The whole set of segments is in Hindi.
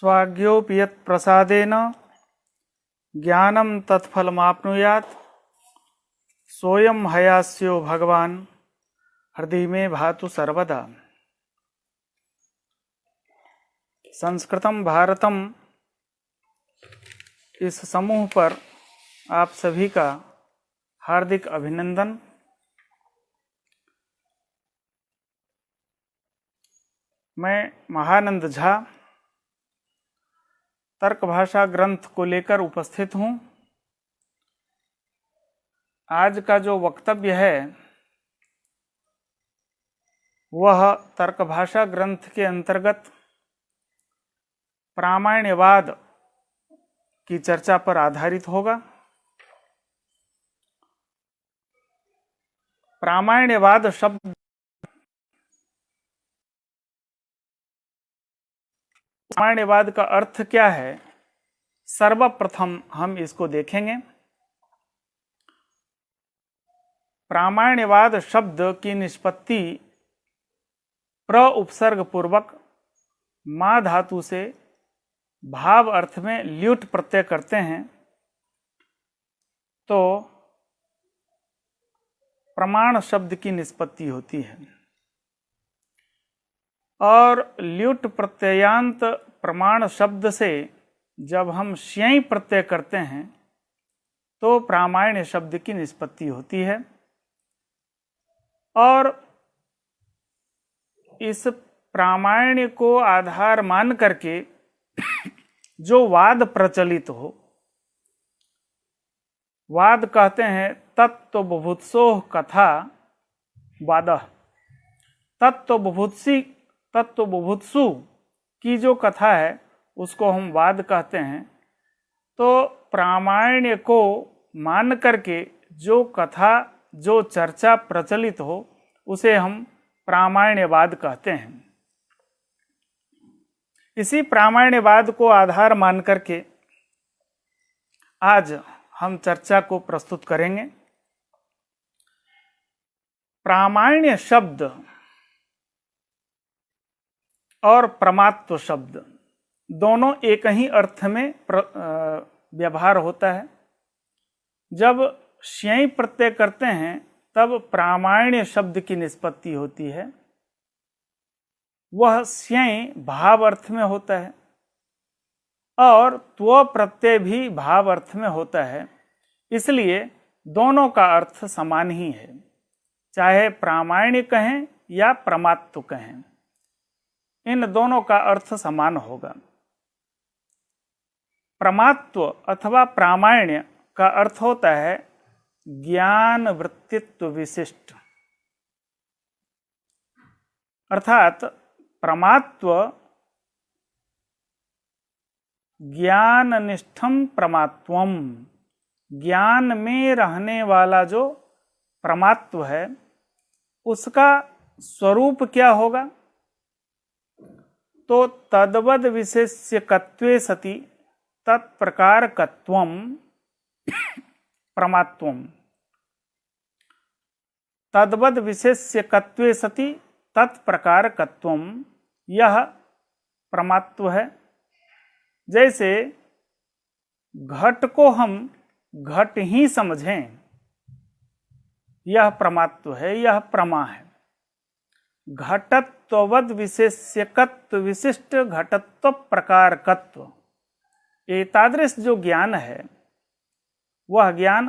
स्वाज्ञोऽपि यत्प्रसादेन ज्ञानं तत्फलमाप्नुयात् सोऽयं हयास्यो भगवान् हृदय में भातु सर्वदा। संस्कृतम भारतम इस समूह पर आप सभी का हार्दिक अभिनंदन। मैं महानंद झा तर्क भाषा ग्रंथ को लेकर उपस्थित हूँ। आज का जो वक्तव्य है वह तर्क भाषा ग्रंथ के अंतर्गत प्रामाण्यवाद की चर्चा पर आधारित होगा। प्रामाण्यवाद शब्द प्रामाण्यवाद का अर्थ क्या है, सर्वप्रथम हम इसको देखेंगे। प्रामाण्यवाद शब्द की निष्पत्ति प्र उपसर्ग पूर्वक मा धातु से भाव अर्थ में ल्युट प्रत्यय करते हैं तो प्रमाण शब्द की निष्पत्ति होती है, और ल्युट प्रत्ययांत प्रमाण शब्द से जब हम श्यई प्रत्यय करते हैं तो प्रामाण्य शब्द की निष्पत्ति होती है। और इस प्रामाण्य को आधार मान करके जो वाद प्रचलित हो, वाद कहते हैं तत्व बुभुत्सोः कथा वादः। तत्व बुभुत्सु की जो कथा है उसको हम वाद कहते हैं। तो प्रामाण्य को मान करके जो कथा जो चर्चा प्रचलित हो उसे हम प्रामाण्यवाद कहते हैं। इसी प्रामाण्यवाद को आधार मान करके आज हम चर्चा को प्रस्तुत करेंगे। प्रामाण्य शब्द और प्रमात्व शब्द दोनों एक ही अर्थ में व्यवहार होता है। जब श्यई प्रत्यय करते हैं तब प्रामाण्य शब्द की निष्पत्ति होती है। वह श्यई भाव अर्थ में होता है और त्व प्रत्यय भी भाव अर्थ में होता है, इसलिए दोनों का अर्थ समान ही है, चाहे प्रामाण्य कहें या प्रमात्व कहें, इन दोनों का अर्थ समान होगा। प्रमात्व अथवा प्रामाण्य का अर्थ होता है ज्ञान वृत्तित्व विशिष्ट, अर्थात प्रमात्व ज्ञाननिष्ठम प्रमात्वम, ज्ञान में रहने वाला जो प्रमात्व है उसका स्वरूप क्या होगा, तो तद्वद विशेष्यकत्वे सति तत्प्रकारकत्वम प्रमात्वम। तद्वद विशेष्यकत्वे सति तत्प्रकारकत्वम, यह प्रमात्व है। जैसे घट को हम घट ही समझें, यह प्रमात्व है, यह प्रमा है। घटत्ववद विशेष्यकत्व विशिष्ट घटत्व प्रकारकत्व, एतादृश जो ज्ञान है वह ज्ञान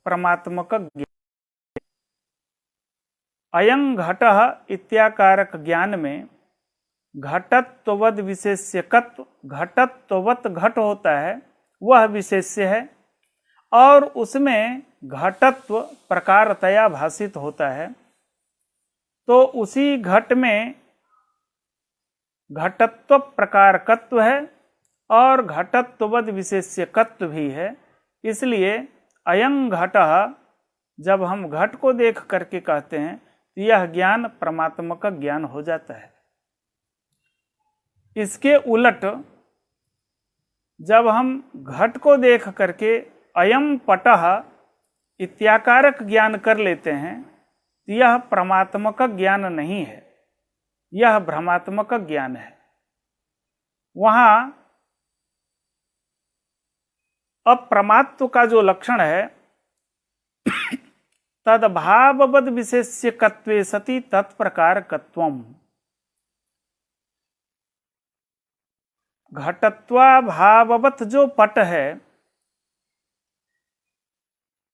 परमात्मक ज्ञान। अयं घटः इत्याकारक ज्ञान में घटत्ववद विशेष्यकत्व, घटत्ववत घट होता है वह विशेष्य है, और उसमें घटत्व प्रकारतया भाषित होता है। तो उसी घट में घटत्व प्रकारकत्व है और घटत्ववद विशेष्यकत्व भी है, इसलिए अयं घटः जब हम घट को देख करके कहते हैं तो यह ज्ञान परमात्मा का ज्ञान हो जाता है। इसके उलट जब हम घट को देख करके अयं पटः इत्याकारक ज्ञान कर लेते हैं तो यह परमात्मक ज्ञान नहीं है, यह भ्रमात्मक ज्ञान है। वहाँ अप्रमात्व का जो लक्षण है तद्भाववद विशेष्यकत्वे सति तत्प्रकारकत्वम्। घटत्वाभाववत जो पट है,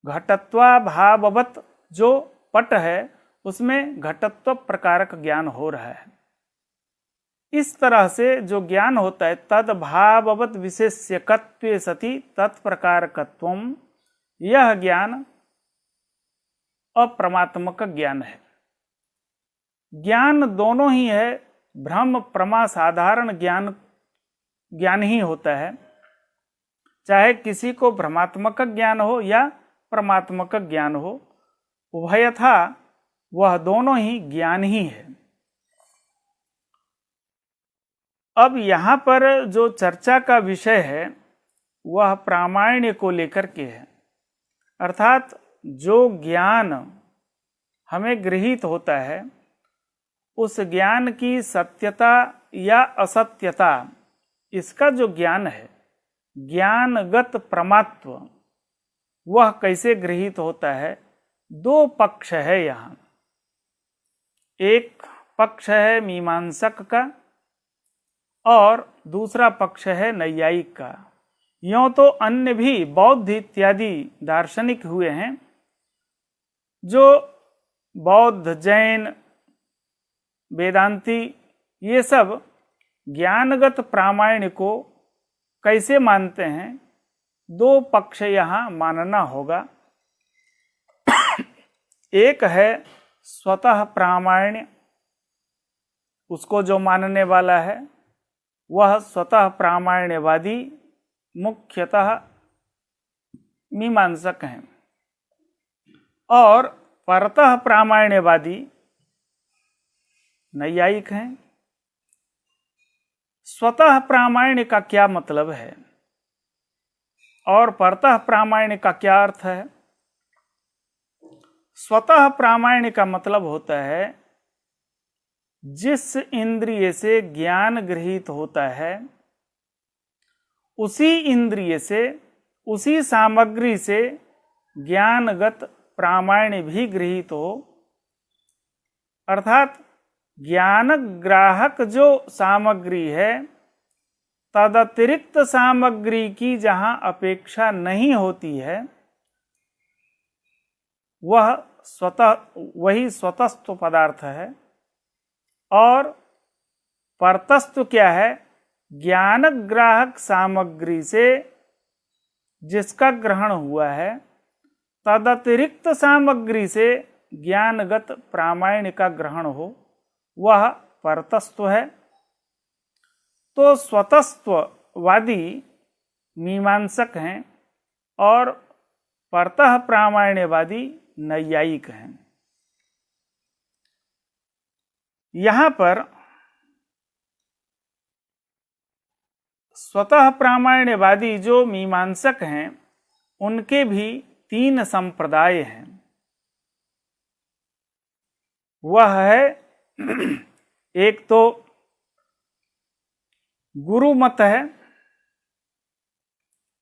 घटत्वाभाववत जो पट है उसमें घटत्व प्रकारक ज्ञान हो रहा है। इस तरह से जो ज्ञान होता है तद्भाववत विशेष्यकत्वे सति तत्प्रकारकत्वम्, यह ज्ञान अप्रमात्मक ज्ञान है। ज्ञान दोनों ही है, भ्रम प्रमा साधारण ज्ञान ही होता है, चाहे किसी को भ्रमात्मक ज्ञान हो या परमात्मक ज्ञान हो, उभयथा वह दोनों ही ज्ञान ही है। अब यहाँ पर जो चर्चा का विषय है वह प्रामाण्य को लेकर के है, अर्थात जो ज्ञान हमें गृहीत होता है उस ज्ञान की सत्यता या असत्यता, इसका जो ज्ञान है ज्ञानगत प्रमात्व, वह कैसे गृहीत होता है। दो पक्ष है यहाँ, एक पक्ष है मीमांसक का और दूसरा पक्ष है नैयायिक का। यों तो अन्य भी बौद्ध इत्यादि दार्शनिक हुए हैं, जो बौद्ध जैन वेदांती ये सब ज्ञानगत प्रामाण्य को कैसे मानते हैं। दो पक्ष यहाँ मानना होगा। एक है स्वतः प्रामाण्य, उसको जो मानने वाला है वह स्वतः प्रामाण्यवादी मुख्यतः मीमांसक हैं, और परतः प्रामाण्यवादी नैयायिक हैं। स्वतः प्रामाण्य का क्या मतलब है और परतः प्रामाण्य का क्या अर्थ है। स्वतः प्रामाण्य का मतलब होता है जिस इंद्रिय से ज्ञान गृहीत होता है उसी इंद्रिय से, उसी सामग्री से ज्ञानगत प्रामाण्य भी गृहीत हो, अर्थात ज्ञान ग्राहक जो सामग्री है तदतिरिक्त सामग्री की जहां अपेक्षा नहीं होती है वही स्वतस्त्व पदार्थ है। और परतस्त्व क्या है, ज्ञान ग्राहक सामग्री से जिसका ग्रहण हुआ है तदतिरिक्त सामग्री से ज्ञानगत प्रामाण्य का ग्रहण हो, वह परतस्त्व है। तो स्वतस्त्ववादी मीमांसक हैं और परतः प्रामाण्यवादी नैयायिक हैं। यहाँ पर स्वतः प्रामाण्यवादी जो मीमांसक हैं उनके भी तीन संप्रदाय हैं। वह है एक तो गुरु मत है,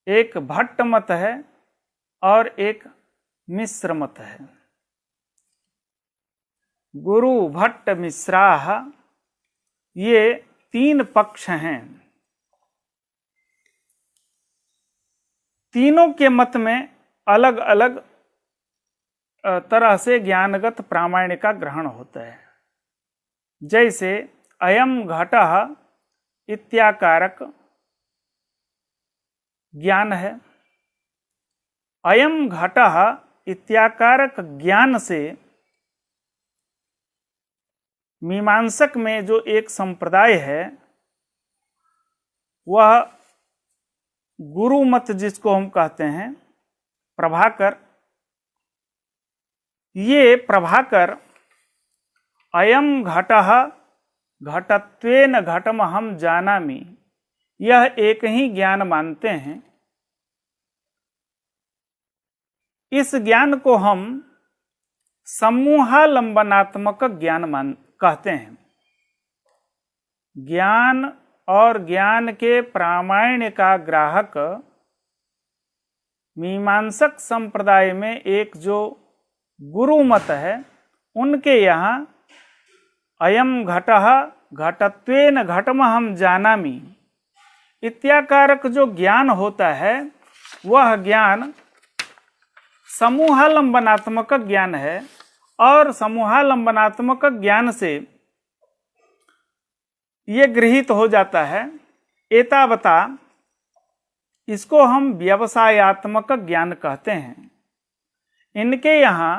एक भट्ट मत है और एक मिश्र मत है। गुरु भट्ट मिश्राः ये तीन पक्ष हैं। तीनों के मत में अलग अलग तरह से ज्ञानगत प्रामाण्य का ग्रहण होता है। जैसे अयम घटः इत्याकारक ज्ञान है। अयम घटः इत्याकारक ज्ञान से मीमांसक में जो एक संप्रदाय है वह गुरु मत जिसको हम कहते हैं प्रभाकर, ये प्रभाकर अयम घटः घटत्वेन घटमहं जानामि, यह एक ही ज्ञान मानते हैं। इस ज्ञान को हम समूहालंबनात्मक ज्ञान कहते हैं। ज्ञान और ज्ञान के प्रामाण्य का ग्राहक मीमांसक संप्रदाय में एक जो गुरु मत है, उनके यहाँ अयम घटः घटत्वेन घटमहं जानामि इत्याकारक जो ज्ञान होता है, वह ज्ञान समूहालंबनात्मक ज्ञान है। और समूहालंबनात्मक ज्ञान से ये गृहीत हो जाता है, एतावता इसको हम व्यवसायात्मक ज्ञान कहते हैं। इनके यहाँ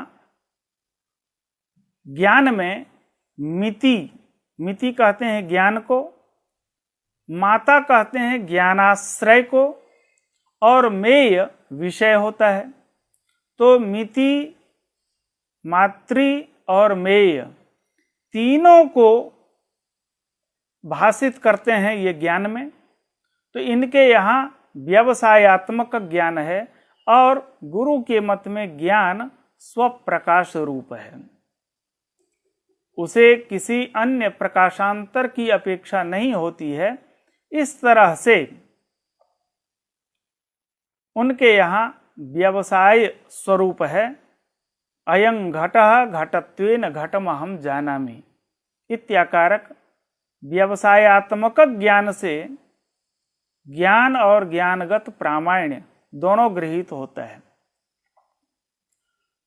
ज्ञान में मिति कहते हैं ज्ञान को, माता कहते हैं ज्ञानाश्रय को, और मेय विषय होता है। तो मिति, मातृ और मेय तीनों को भाषित करते हैं ये ज्ञान में। तो इनके यहाँ व्यवसायात्मक ज्ञान है और गुरु के मत में ज्ञान स्वप्रकाश रूप है, उसे किसी अन्य प्रकाशांतर की अपेक्षा नहीं होती है। इस तरह से उनके यहाँ व्यवसाय स्वरूप है। अयं घटः घटत्वेन घटमहं जानामि इत्याकारक व्यवसायात्मक ज्ञान से ज्ञान और ज्ञानगत प्रामाण्य दोनों गृहीत होता है।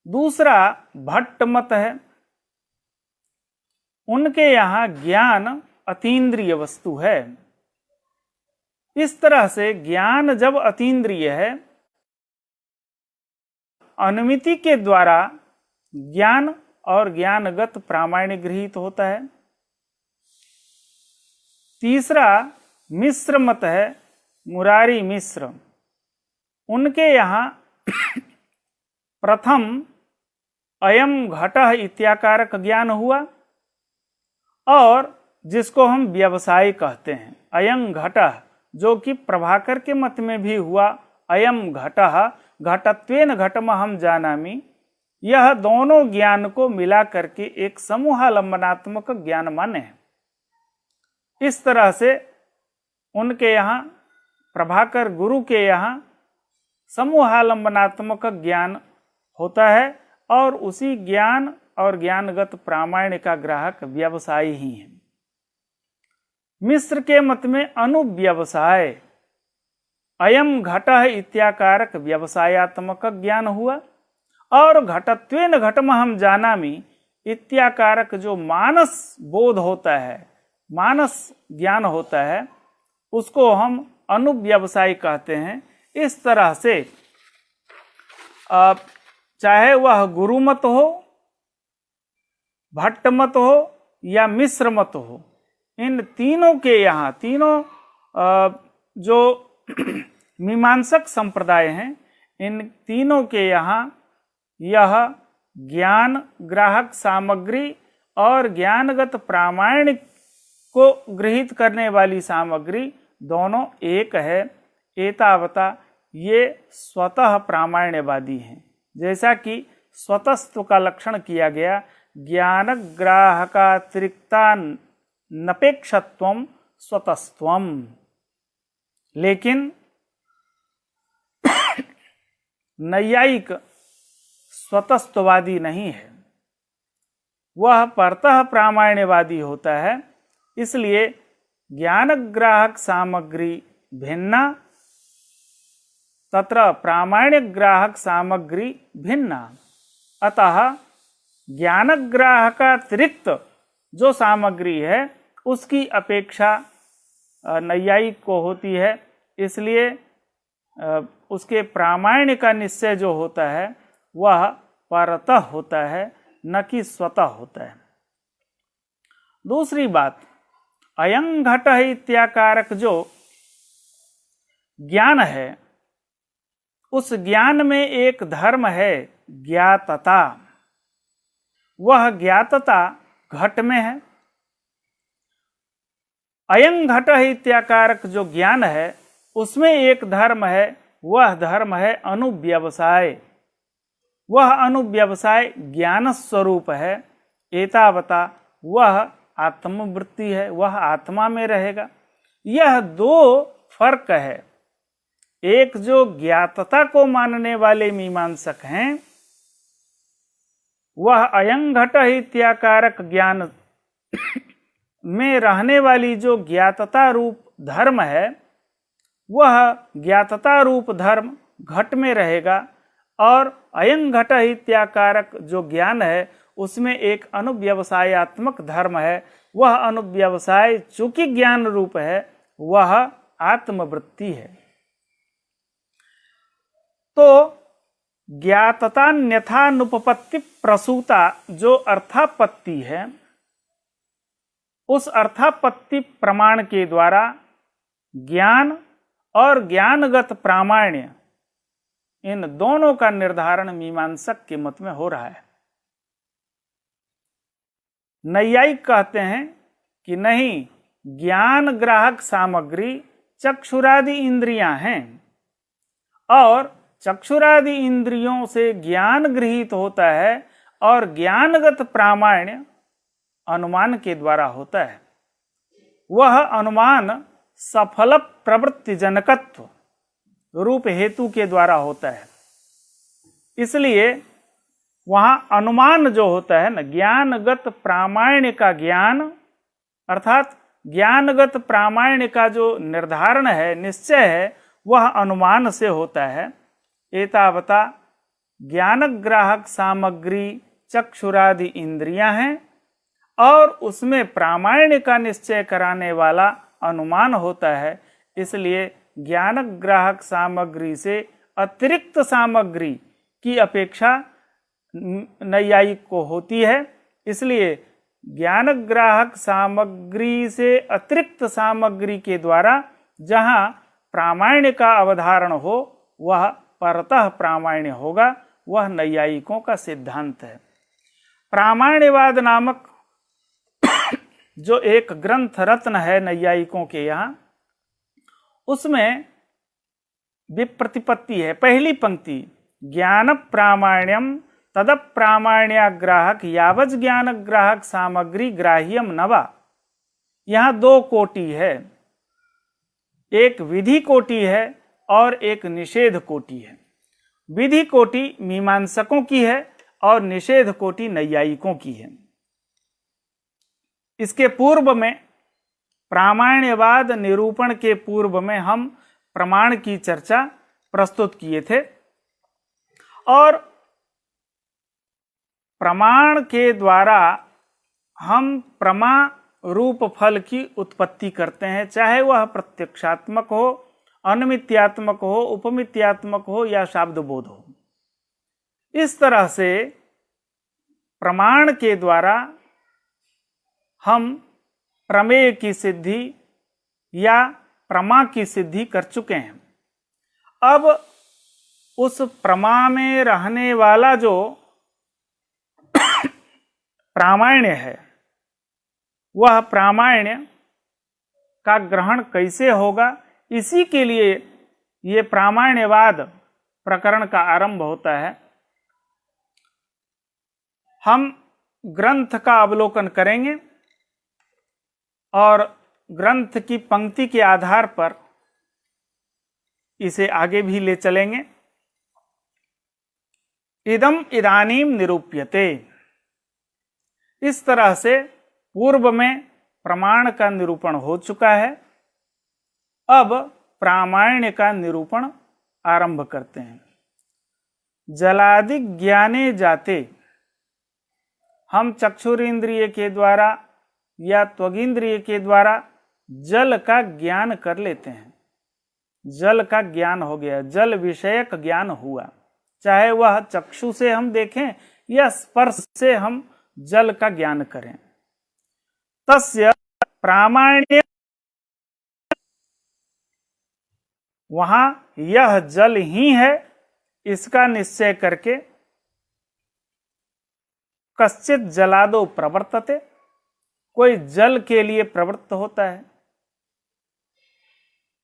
दूसरा भट्ट मत है। उनके यहाँ ज्ञान अतीन्द्रिय वस्तु है। इस तरह से ज्ञान जब अतीन्द्रिय है, अनुमिति के द्वारा ज्ञान और ज्ञानगत प्रामाण्य गृहीत होता है। तीसरा मिश्र मत है, मुरारी मिश्र। उनके यहाँ प्रथम अयम घटः इत्याकारक ज्ञान हुआ, और जिसको हम व्यवसाय कहते हैं अयं घटः, जो कि प्रभाकर के मत में भी हुआ अयम घटः घटत्वेन घटमहं जानामि। यह दोनों ज्ञान को मिला करके एक समूहालंबनात्मक ज्ञान माने हैं। इस तरह से उनके यहाँ प्रभाकर गुरु के यहाँ समूहालंबनात्मक ज्ञान होता है, और उसी ज्ञान और ज्ञानगत प्रामाण्य का ग्राहक व्यवसायी ही है। मिश्र के मत में अनुव्यवसाय अयम घटः इत्याकारक व्यवसायात्मक ज्ञान हुआ, और घटत्वेन घटमहं जानामि इत्याकारक जो मानस बोध होता है, मानस ज्ञान होता है, उसको हम अनुव्यवसाय कहते हैं। इस तरह से चाहे वह गुरु मत हो, भट्ट मत हो या मिश्र मत हो, इन तीनों के यहाँ, तीनों जो मीमांसक संप्रदाय हैं, इन तीनों के यहाँ यह ज्ञान ग्राहक सामग्री और ज्ञानगत प्रामाण्य को गृहीत करने वाली सामग्री दोनों एक है। एतावता ये स्वतः प्रामाण्यवादी हैं। जैसा कि स्वतस्त्व का लक्षण किया गया, ज्ञान ग्राहकातिरिक्ता नपेक्षत्वम स्वतस्त्वम। लेकिन नैयायिक स्वतस्त्ववादी नहीं है, वह परतः प्रामाण्यवादी होता है। इसलिए ज्ञान ग्राहक सामग्री भिन्ना तत्र प्रामाण्य ग्राहक सामग्री भिन्ना। अतः ज्ञान ग्राहकातिरिक्त जो सामग्री है उसकी अपेक्षा नैयायिक को होती है। इसलिए उसके प्रामाण्य का निश्चय जो होता है वह परतः होता है, न कि स्वतः होता है। दूसरी बात, अयं घटः इत्याकारक जो ज्ञान है, उस ज्ञान में एक धर्म है ज्ञातता। वह ज्ञातता घट में है। अयं घटः इत्याकारक जो ज्ञान है, उसमें एक धर्म है, वह धर्म है अनुव्यवसाय। वह अनुव्यवसाय ज्ञान स्वरूप है। एतावता वह आत्मवृत्ति है, वह आत्मा में रहेगा। यह दो फर्क है। एक जो ज्ञातता को मानने वाले मीमांसक हैं, वह अयं घट इत्याकारक ज्ञान में रहने वाली जो ज्ञातता रूप धर्म है, वह ज्ञातता रूप धर्म घट में रहेगा, और अयं घट इत्याकारक जो ज्ञान है उसमें एक अनुव्यवसायत्मक धर्म है। वह अनुव्यवसाय चूंकि ज्ञान रूप है, वह आत्मवृत्ति है। तो ज्ञाततान्यथानुपपत्ति प्रसूता जो अर्थापत्ति है, उस अर्थापत्ति प्रमाण के द्वारा ज्ञान और ज्ञानगत प्रामाण्य, इन दोनों का निर्धारण मीमांसक के मत में हो रहा है। नैयायिक कहते हैं कि नहीं, ज्ञान ग्राहक सामग्री चक्षुरादि इंद्रियां हैं, और चक्षुरादि इंद्रियों से ज्ञान गृहीत होता है, और ज्ञानगत प्रामाण्य अनुमान के द्वारा होता है। वह अनुमान सफल प्रवृत्ति जनकत्व रूप हेतु के द्वारा होता है। इसलिए वहां अनुमान जो होता है ना, ज्ञानगत प्रामाण्य का ज्ञान, अर्थात ज्ञानगत प्रामाण्य का जो निर्धारण है, निश्चय है, वह अनुमान से होता है। एतावता ज्ञानग्राहक सामग्री चक्षुरादि इंद्रियां हैं, और उसमें प्रामाण्य का निश्चय कराने वाला अनुमान होता है। इसलिए ज्ञानग्राहक सामग्री से अतिरिक्त सामग्री की अपेक्षा नैयायिक को होती है। इसलिए ज्ञानग्राहक सामग्री से अतिरिक्त सामग्री के द्वारा जहाँ प्रामाण्य का अवधारण हो, वह परतः प्रामाण्य होगा। वह नैयायिकों का सिद्धांत है। प्रामाण्यवाद नामक जो एक ग्रंथ रत्न है नैयायिकों के यहाँ, उसमें विप्रतिपत्ति है। पहली पंक्ति, ज्ञान प्रामाण्यम तद प्रामाण्याग्राहक यावज ज्ञान ग्राहक सामग्री ग्राह्यम नवा। यहाँ दो कोटि है, एक विधि कोटि है और एक निषेध कोटि है। विधि कोटि मीमांसकों की है और निषेध कोटि नैयायिकों की है। इसके पूर्व में, प्रामाण्यवाद निरूपण के पूर्व में, हम प्रमाण की चर्चा प्रस्तुत किए थे, और प्रमाण के द्वारा हम प्रमा रूप फल की उत्पत्ति करते हैं, चाहे वह प्रत्यक्षात्मक हो, अनमित्यात्मक हो, उपमित्यात्मक हो या शाब्दबोध हो। इस तरह से प्रमाण के द्वारा हम प्रमेय की सिद्धि या प्रमा की सिद्धि कर चुके हैं। अब उस प्रमा में रहने वाला जो प्रामाण्य है, वह प्रामाण्य का ग्रहण कैसे होगा, इसी के लिए ये प्रामाण्यवाद प्रकरण का आरंभ होता है। हम ग्रंथ का अवलोकन करेंगे और ग्रंथ की पंक्ति के आधार पर इसे आगे भी ले चलेंगे। इदम इदानीम निरूप्यते। इस तरह से पूर्व में प्रमाण का निरूपण हो चुका है। अब प्रामाण्य का निरूपण आरंभ करते हैं। जलादि ज्ञाने जाते, हम चक्षुरेंद्रिय के द्वारा या त्वगिंद्रिय के द्वारा जल का ज्ञान कर लेते हैं। जल का ज्ञान हो गया, जल विषयक ज्ञान हुआ, चाहे वह चक्षु से हम देखें या स्पर्श से हम जल का ज्ञान करें। तस्य प्रामाण्य, वहां यह जल ही है इसका निश्चय करके कश्चित जलादो प्रवर्तते, कोई जल के लिए प्रवृत्त होता है।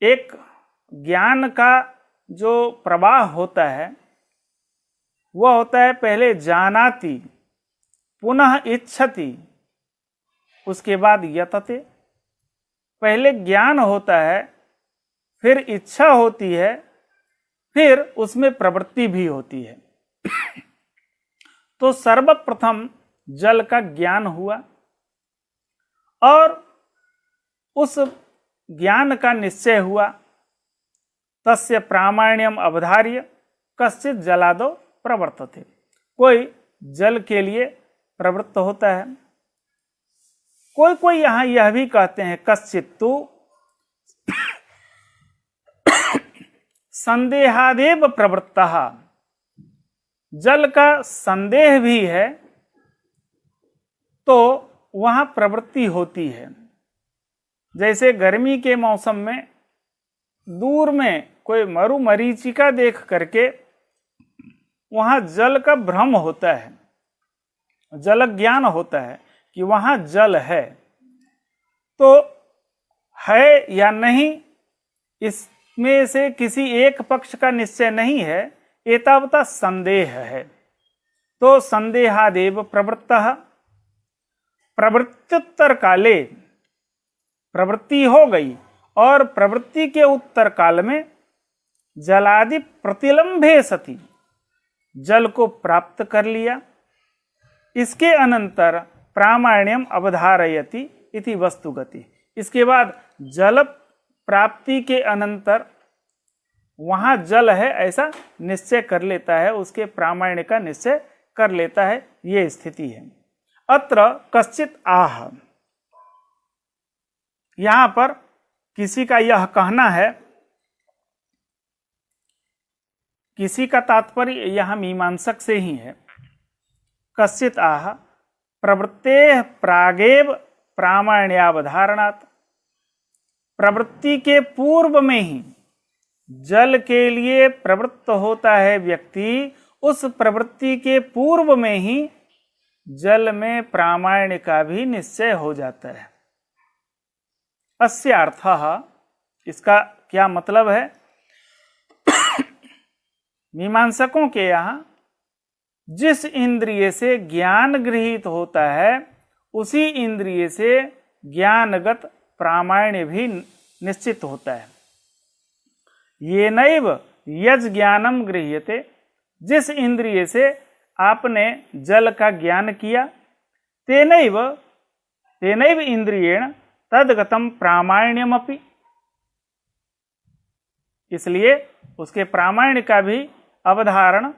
एक ज्ञान का जो प्रवाह होता है वह होता है पहले जानाति, पुनः इच्छति, उसके बाद यतते। पहले ज्ञान होता है, फिर इच्छा होती है फिर उसमें प्रवृत्ति भी होती है। तो सर्वप्रथम जल का ज्ञान हुआ और उस ज्ञान का निश्चय हुआ। तस्य प्रामाण्यम अवधार्य कश्चित जलादो प्रवर्तते। कोई जल के लिए प्रवृत्त होता है, कोई कोई यहां यह भी कहते हैं कश्चित तो संदेहादेव प्रवृत्तः, जल का संदेह भी है तो वहां प्रवृत्ति होती है। जैसे गर्मी के मौसम में दूर में कोई मरुमरीचिका देख करके वहां जल का भ्रम होता है, जल ज्ञान होता है कि वहां जल है, तो है या नहीं इसमें से किसी एक पक्ष का निश्चय नहीं है, एतावता संदेह है। तो संदेहादेव प्रवृत्तः, प्रवृत्त्युत्तर काले प्रवृत्ति हो गई और प्रवृत्ति के उत्तर काल में जलादि प्रतिलंभे सती, जल को प्राप्त कर लिया, इसके अनंतर प्रामाण्यम अवधारयति इति वस्तुगति। इसके बाद जल प्राप्ति के अनंतर वहां जल है ऐसा निश्चय कर लेता है, उसके प्रामाण्य का निश्चय कर लेता है, ये स्थिति है। अत्र कश्चित आह, यहां पर किसी का यह कहना है, किसी का तात्पर्य यहां मीमांसक से ही है। कश्चित आह प्रवृत्ते प्रागेव प्रामाण्यावधारणात्, प्रवृत्ति के पूर्व में ही जल के लिए प्रवृत्त होता है व्यक्ति, उस प्रवृत्ति के पूर्व में ही जल में प्रामाण्य का भी निश्चय हो जाता है। अस्य अर्थः, इसका क्या मतलब है? मीमांसकों के यहां जिस इंद्रिय से ज्ञान गृहीत होता है उसी इंद्रिय से ज्ञानगत प्रामाण्य भी निश्चित होता है। ये नैव यज ज्ञानम गृह्यते, जिस इंद्रिय से आपने जल का ज्ञान किया, तेनैव इंद्रियेण तदगतम प्रामाण्यमपि, इसलिए उसके प्रामाण्य का भी अवधारण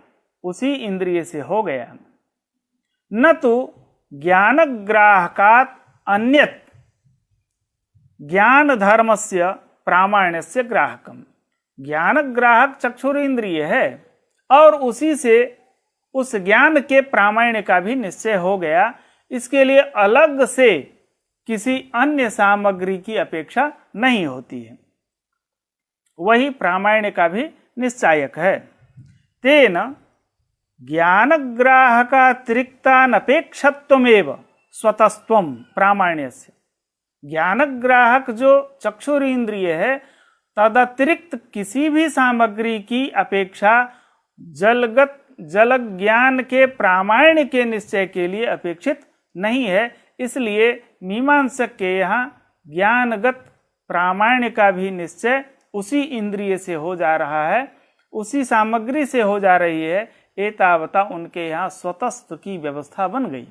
उसी इंद्रिय से हो गया। न तो ज्ञानग्राहकात् अन्यत् ज्ञान धर्मस्य प्रामाण्यस्य ग्राहकम, ज्ञान ग्राहक चक्षुरेंद्रिय है और उसी से उस ज्ञान के प्रामाण्य का भी निश्चय हो गया, इसके लिए अलग से किसी अन्य सामग्री की अपेक्षा नहीं होती है, वही प्रामाण्य का भी निश्चायक है। तेन ज्ञानग्राहकातिरिक्तानपेक्षत्वमेव स्वतस्त्वम प्रामाण्यस्य, ज्ञानग्राहक जो चक्षुरेंद्रिय है तदतिरिक्त किसी भी सामग्री की अपेक्षा जल ज्ञान के प्रामाण्य के निश्चय के लिए अपेक्षित नहीं है। इसलिए मीमांसक के यहाँ ज्ञानगत प्रामाण्य का भी निश्चय उसी इंद्रिय से हो जा रहा है, उसी सामग्री से हो जा रही है, एतावता उनके यहाँ स्वतस्थ की व्यवस्था बन गई।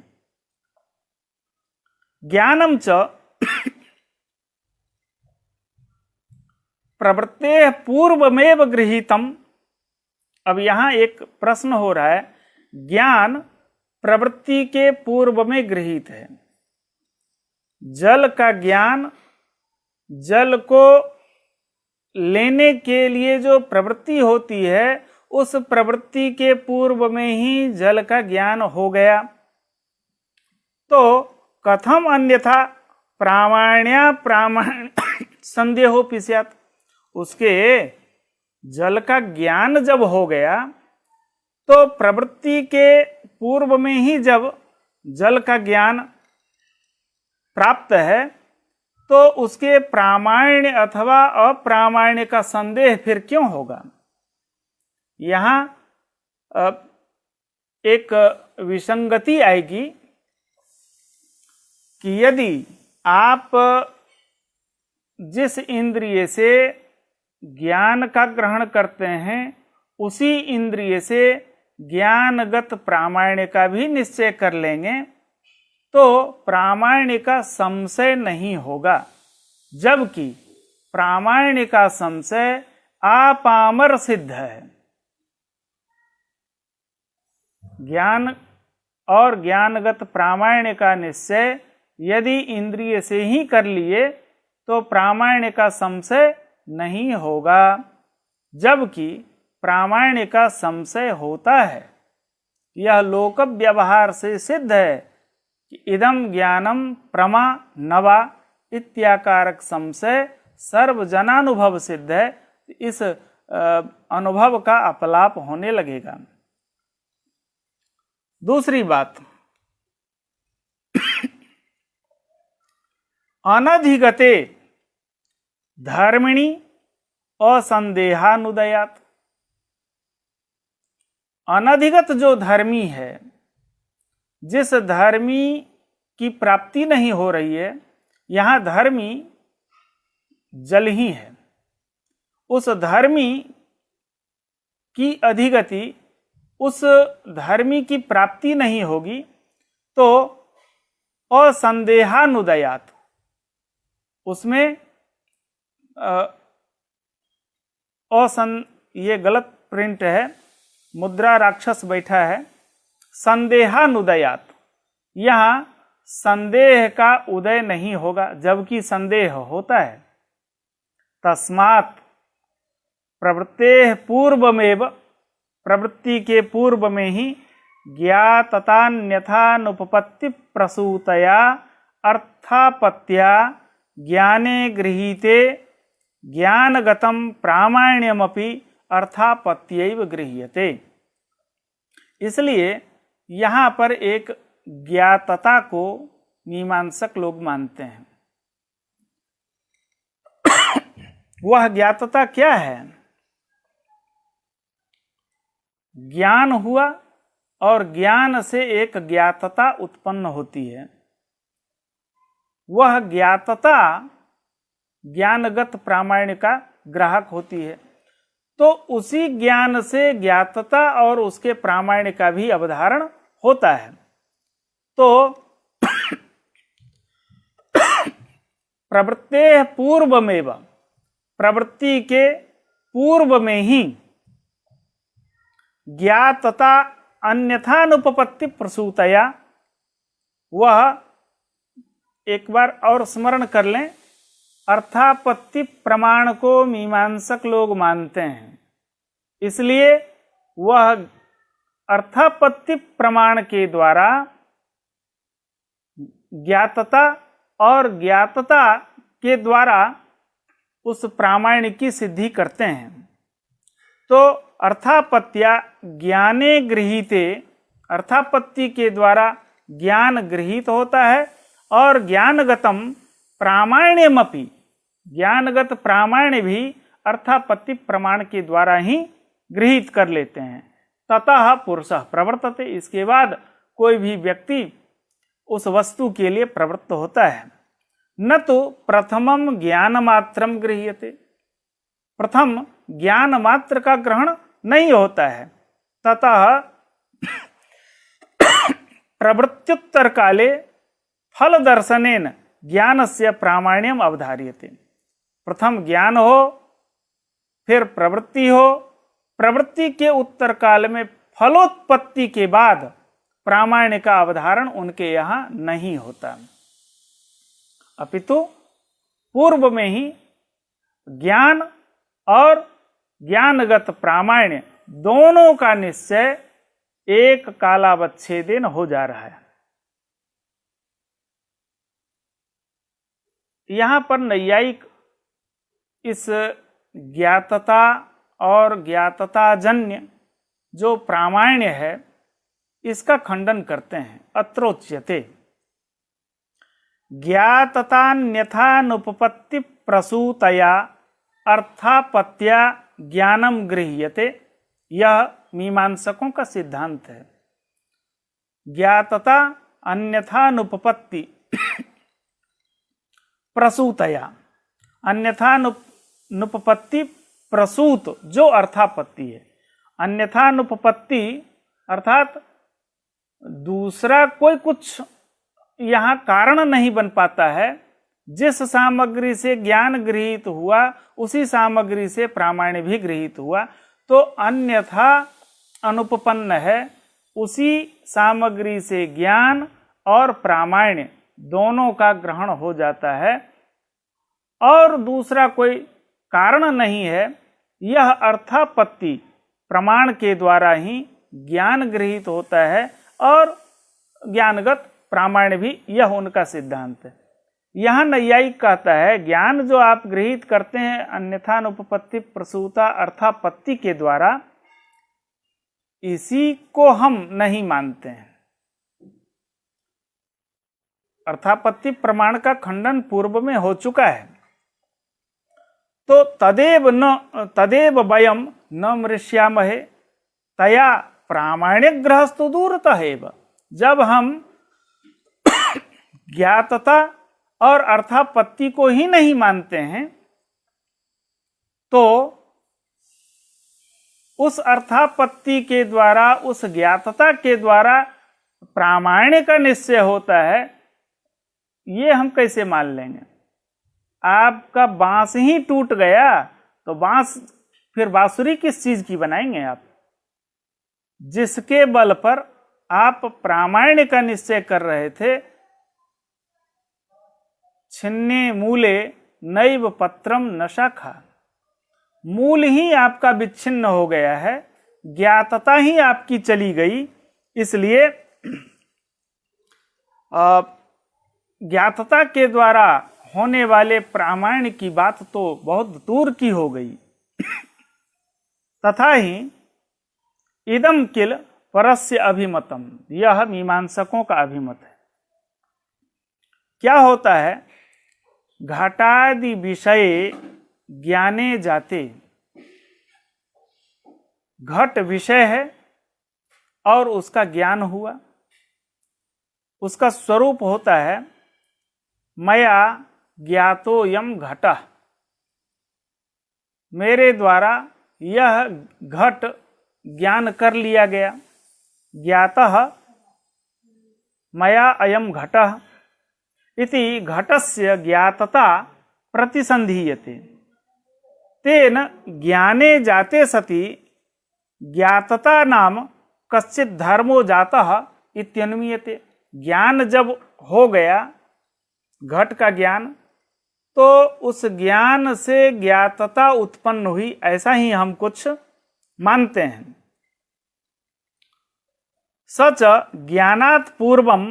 ज्ञानम च प्रवृत्ते पूर्वमेव गृहीतम। अब यहां एक प्रश्न हो रहा है, ज्ञान प्रवृत्ति के पूर्व में गृहीत है, जल का ज्ञान, जल को लेने के लिए जो प्रवृत्ति होती है उस प्रवृत्ति के पूर्व में ही जल का ज्ञान हो गया, तो कथम अन्यथा प्रामाण्य संदेहोपि स्यात्, उसके जल का ज्ञान जब हो गया तो प्रवृत्ति के पूर्व में ही जब जल का ज्ञान प्राप्त है तो उसके प्रामाण्य अथवा अप्रामाण्य का संदेह फिर क्यों होगा। यहाँ एक विसंगति आएगी कि यदि आप जिस इंद्रिय से ज्ञान का ग्रहण करते हैं उसी इंद्रिय से ज्ञानगत प्रामाण्य का भी निश्चय कर लेंगे तो प्रामाण्य का संशय नहीं होगा, जबकि प्रामाण्य का संशय अपामर सिद्ध है। ज्ञान और ज्ञानगत प्रामाण्य का निश्चय यदि इंद्रिय से ही कर लिए तो प्रामाण्य का संशय नहीं होगा, जबकि प्रामाण्य का संशय होता है। यह लोक व्यवहार से सिद्ध है कि इदम ज्ञानम प्रमा नवा इत्याकारक संशय सर्वजनानुभव सिद्ध है। इस अनुभव का अपलाप होने लगेगा। दूसरी बात, अनधिगते धर्मिणी असंदेहानुदयात। अनधिगत जो धर्मी है, जिस धर्मी की प्राप्ति नहीं हो रही है, यहां धर्मी जल ही है, उस धर्मी की अधिगति, उस धर्मी की प्राप्ति नहीं होगी तो असंदेहानुदयात, उसमें ये गलत प्रिंट है, मुद्रा राक्षस बैठा है, संदेहानुदयात, यहां संदेह का उदय नहीं होगा, जबकि संदेह होता है। तस्मात् प्रवृत्तेः पूर्वमेव, प्रवृत्ति के पूर्व में ही ज्ञाततान्यथानुपपत्ति प्रसूतया अर्थापत्या ज्ञाने गृहीते ज्ञानगतम प्रामाण्यमपि अर्थापत्यैव गृह्यते। इसलिए यहाँ पर एक ज्ञातता को मीमांसक लोग मानते हैं। वह ज्ञातता क्या है? ज्ञान हुआ और ज्ञान से एक ज्ञातता उत्पन्न होती है। वह ज्ञातता ज्ञानगत प्रामाण्य का ग्राहक होती है, तो उसी ज्ञान से ज्ञातता और उसके प्रामाण्य का भी अवधारण होता है। तो प्रवृत्तेः पूर्वमेव, प्रवृत्ति के पूर्व में ही ज्ञातता अन्यथानुपपत्ति प्रसूतया, वह एक बार और स्मरण कर लें, अर्थापत्ति प्रमाण को मीमांसक लोग मानते हैं, इसलिए वह अर्थापत्ति प्रमाण के द्वारा ज्ञातता और ज्ञातता के द्वारा उस प्रामाण्य की सिद्धि करते हैं। तो अर्थापत्या ज्ञाने गृहीते, अर्थापत्ति के द्वारा ज्ञान गृहीत होता है और ज्ञानगतम प्रामाण्यमपि, ज्ञानगत प्रामाण्य भी अर्थापत्ति प्रमाण के द्वारा ही गृहीत कर लेते हैं। ततः पुरुषः प्रवर्तते, इसके बाद कोई भी व्यक्ति उस वस्तु के लिए प्रवृत्त होता है। न तो प्रथमम ज्ञान मात्रम गृह्यते, प्रथम ज्ञान मात्र का ग्रहण नहीं होता है। ततः प्रवृत्त्युत्तर काले फल दर्शनेन ज्ञानस्य प्रामाण्यम अवधार्यते। प्रथम ज्ञान हो, फिर प्रवृत्ति हो, प्रवृत्ति के उत्तर काल में फलोत्पत्ति के बाद प्रामाण्य का अवधारण उनके यहाँ नहीं होता, अपितु पूर्व में ही ज्ञान और ज्ञानगत प्रामाण्य दोनों का निश्चय एक कालावच्छेदेन हो जा रहा है। यहाँ पर नैयायिक इस ज्ञातता और ज्ञातताजन्य जो प्रामाण्य है इसका खंडन करते हैं। अत्रोच्यते ज्ञाततान्यथानुपपत्ति प्रसूतया अर्थापत्या ज्ञानम गृह्यते, यह मीमांसकों का सिद्धांत है। ज्ञातता अन्यथानुपपत्ति प्रसूतया, अन्यथानुपपत्ति प्रसूत जो अर्थापत्ति है, अन्यथा अनुपपत्ति अर्थात दूसरा कोई कुछ यहाँ कारण नहीं बन पाता है। जिस सामग्री से ज्ञान गृहीत हुआ उसी सामग्री से प्रामाण्य भी गृहीत हुआ, तो अन्यथा अनुपपन्न है। उसी सामग्री से ज्ञान और प्रामाण्य दोनों का ग्रहण हो जाता है और दूसरा कोई कारण नहीं है। यह अर्थापत्ति प्रमाण के द्वारा ही ज्ञान गृहीत होता है और ज्ञानगत प्रामाण्य भी, यह उनका सिद्धांत है। यह नैयायिक कहता है ज्ञान जो आप गृहीत करते हैं अन्यथा अनुपपत्ति प्रसूता अर्थापत्ति के द्वारा, इसी को हम नहीं मानते हैं। अर्थापत्ति प्रमाण का खंडन पूर्व में हो चुका है। तो तदेव वयम न मृष्यामहे तया प्रामाण्य ग्रहस्तु दूरतः एव। जब हम ज्ञातता और अर्थापत्ति को ही नहीं मानते हैं, तो उस अर्थापत्ति के द्वारा, उस ज्ञातता के द्वारा प्रामाण्य का निश्चय होता है, ये हम कैसे मान लेंगे? आपका बांस ही टूट गया तो बांस फिर बांसुरी किस चीज की बनाएंगे आप? जिसके बल पर आप प्रामाण्य का निश्चय कर रहे थे, छिन्ने मूले नैव पत्रम न शाखा, मूल ही आपका विच्छिन्न हो गया है, ज्ञातता ही आपकी चली गई। इसलिए ज्ञातता के द्वारा होने वाले प्रामाण्य की बात तो बहुत दूर की हो गई। तथा ही इदम किल परस्य अभिमतम, यह मीमांसकों का अभिमत है। क्या होता है? घटादि विषय ज्ञाने जाते, घट विषय है और उसका ज्ञान हुआ, उसका स्वरूप होता है मया ज्ञातो यम घटः, मेरे द्वारा यह घट ज्ञान कर लिया गया। ज्ञातः मया अयम घटः इति घटस्य ज्ञातता प्रतिसंधीयते, तेन ज्ञाने जाते सति ज्ञातता नाम कश्चित् धर्मो जातः इत्यनुमीयते। ज्ञान जब हो गया, घट का ज्ञान, तो उस ज्ञान से ज्ञातता उत्पन्न हुई, ऐसा ही हम कुछ मानते हैं। सच ज्ञानात् पूर्वम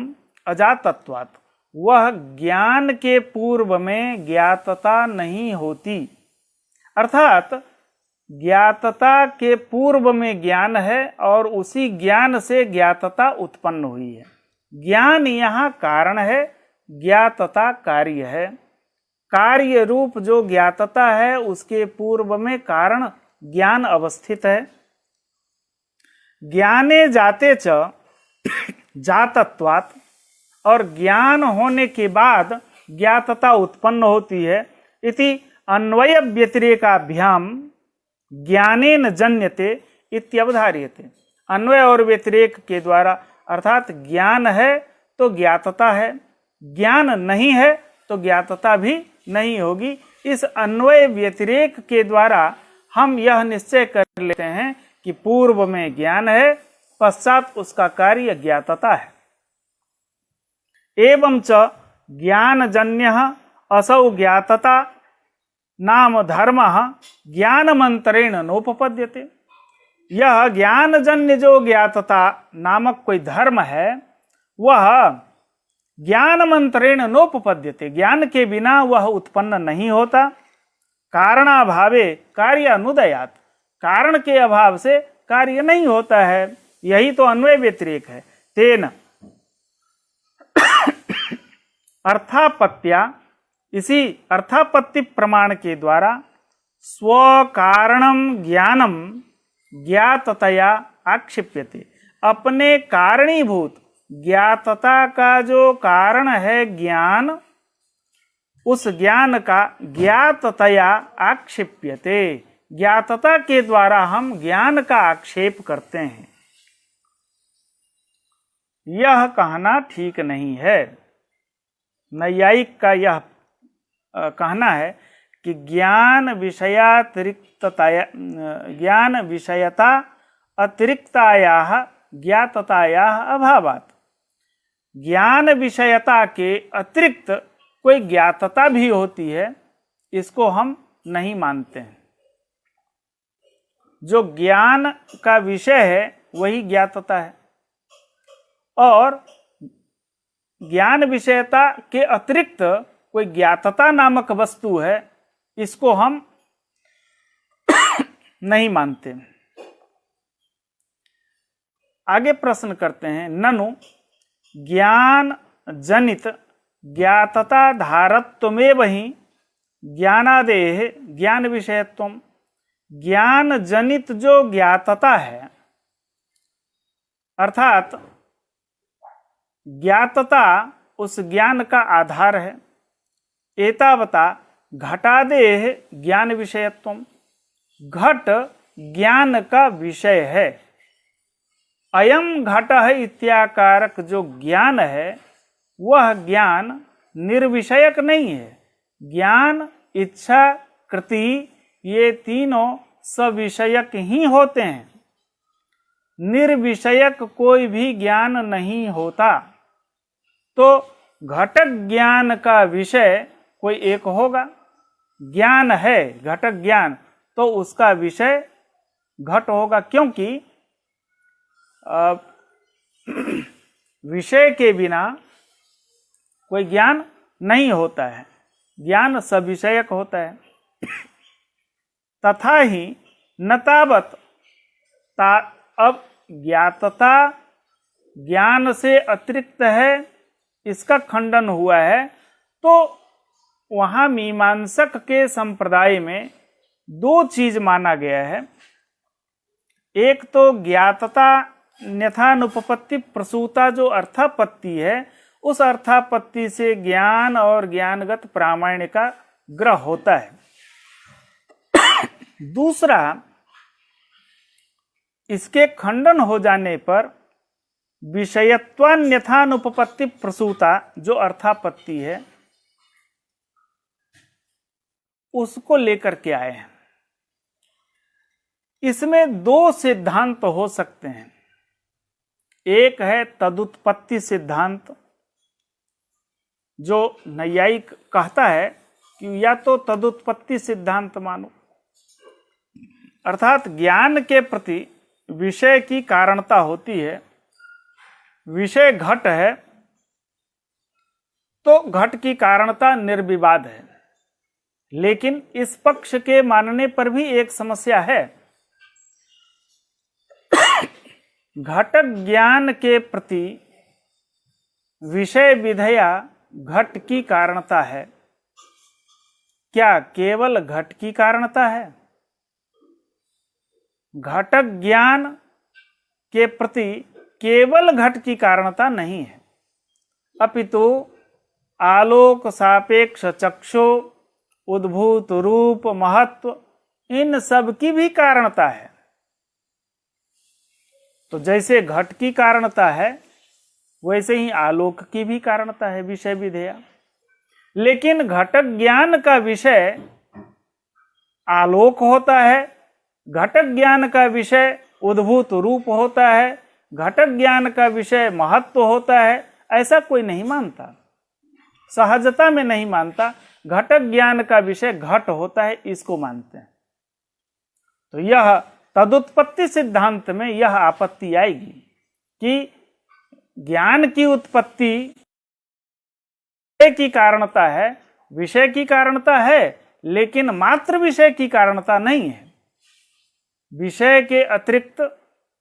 अजातत्वात्, वह ज्ञान के पूर्व में ज्ञातता नहीं होती। अर्थात ज्ञातता के पूर्व में ज्ञान है और उसी ज्ञान से ज्ञातता उत्पन्न हुई है। ज्ञान यहाँ कारण है, ज्ञातता कार्य है। कार्य रूप जो ज्ञातता है उसके पूर्व में कारण ज्ञान अवस्थित है। ज्ञाने जाते च जातत्वात्, और ज्ञान होने के बाद ज्ञातता उत्पन्न होती है। इति अन्वय व्यतिरेकाभ्याम ज्ञानेन जन्यते इत्यवधार्यते। अन्वय और व्यतिरेक के द्वारा, अर्थात ज्ञान है तो ज्ञातता है, ज्ञान नहीं है तो ज्ञातता भी नहीं होगी। इस अन्वय व्यतिरेक के द्वारा हम यह निश्चय कर लेते हैं कि पूर्व में ज्ञान है, पश्चात उसका कार्य ज्ञातता है। एवं च ज्ञानजन्यः असौ ज्ञातता नाम धर्मः ज्ञानमंतरेण नोपपद्यते। यह ज्ञानजन्य जो ज्ञातता नामक कोई धर्म है, वह ज्ञानमंतरेण नोपपद्यते, ज्ञान के बिना वह उत्पन्न नहीं होता। कारणाभावे कार्य अनुदयात्, कारण के अभाव से कार्य नहीं होता है। यही तो अन्वय व्यतिरेक है। तेन अर्थापत्या, इसी अर्थापत्ति प्रमाण के द्वारा स्वकारणम ज्ञानम ज्ञाततया आक्षिप्यते, अपने कारणीभूत ज्ञातता का जो कारण है ज्ञान, उस ज्ञान का ज्ञाततया आक्षिप्यते, ज्ञातता के द्वारा हम ज्ञान का आक्षेप करते हैं। यह कहना ठीक नहीं है। नैयायिक का यह कहना है कि ज्ञान विषयता अतिरिक्तायाः ज्ञाततायाः अभावात्, ज्ञान विषयता के अतिरिक्त कोई ज्ञातता भी होती है, इसको हम नहीं मानते हैं। जो ज्ञान का विषय है वही ज्ञातता है, और ज्ञान विषयता के अतिरिक्त कोई ज्ञातता नामक वस्तु है, इसको हम नहीं मानते। आगे प्रश्न करते हैं, ननु ज्ञान जनित ज्ञातता धारत्वमेव ही ज्ञानादेः ज्ञान विषयत्वम्। ज्ञान जनित जो ज्ञातता है, अर्थात ज्ञातता उस ज्ञान का आधार है। एतावता घटादेः ज्ञान विषयत्वम्, घट ज्ञान का विषय है। अयम घटः इत्याकारक जो ज्ञान है वह ज्ञान निर्विषयक नहीं है। ज्ञान, इच्छा, कृति ये तीनों सविषयक ही होते हैं। निर्विषयक कोई भी ज्ञान नहीं होता। तो घटक ज्ञान का विषय कोई एक होगा। ज्ञान है घटक ज्ञान, तो उसका विषय घट होगा, क्योंकि विषय के बिना कोई ज्ञान नहीं होता है। ज्ञान सविषयक होता है। तथा ही न तावत अब ज्ञातता ज्ञान से अतिरिक्त है, इसका खंडन हुआ है। तो वहाँ मीमांसक के संप्रदाय में दो चीज माना गया है। एक तो ज्ञातता न्यथानुपपत्ति प्रसूता जो अर्थापत्ति है, उस अर्थापत्ति से ज्ञान और ज्ञानगत प्रामाण्य का ग्रह होता है। दूसरा, इसके खंडन हो जाने पर विषयत्वान्यथानुपपत्ति प्रसूता जो अर्थापत्ति है, उसको लेकर के आए हैं। इसमें दो सिद्धांत हो सकते हैं। एक है तदुत्पत्ति सिद्धांत, जो नैयायिक कहता है कि या तो तदुत्पत्ति सिद्धांत मानो, अर्थात ज्ञान के प्रति विषय की कारणता होती है। विषय घट है तो घट की कारणता निर्विवाद है। लेकिन इस पक्ष के मानने पर भी एक समस्या है। घटक ज्ञान के प्रति विषय विधेया घट की कारणता है। क्या केवल घट की कारणता है? घटक ज्ञान के प्रति केवल घट की कारणता नहीं है, अपितु आलोक सापेक्ष चक्षु उद्भूत रूप महत्व इन सब की भी कारणता है। तो जैसे घट की कारणता है वैसे ही आलोक की भी कारणता है, विषय विधेया। लेकिन घटक ज्ञान का विषय आलोक होता है, घटक ज्ञान का विषय उद्भूत रूप होता है, घटक ज्ञान का विषय महत्व होता है, ऐसा कोई नहीं मानता, सहजता में नहीं मानता। घटक ज्ञान का विषय घट होता है, इसको मानते हैं। तो यह तदुत्पत्ति सिद्धांत में यह आपत्ति आएगी कि ज्ञान की उत्पत्ति विषय की कारणता है, विषय की कारणता है, लेकिन मात्र विषय की कारणता नहीं है। विषय के अतिरिक्त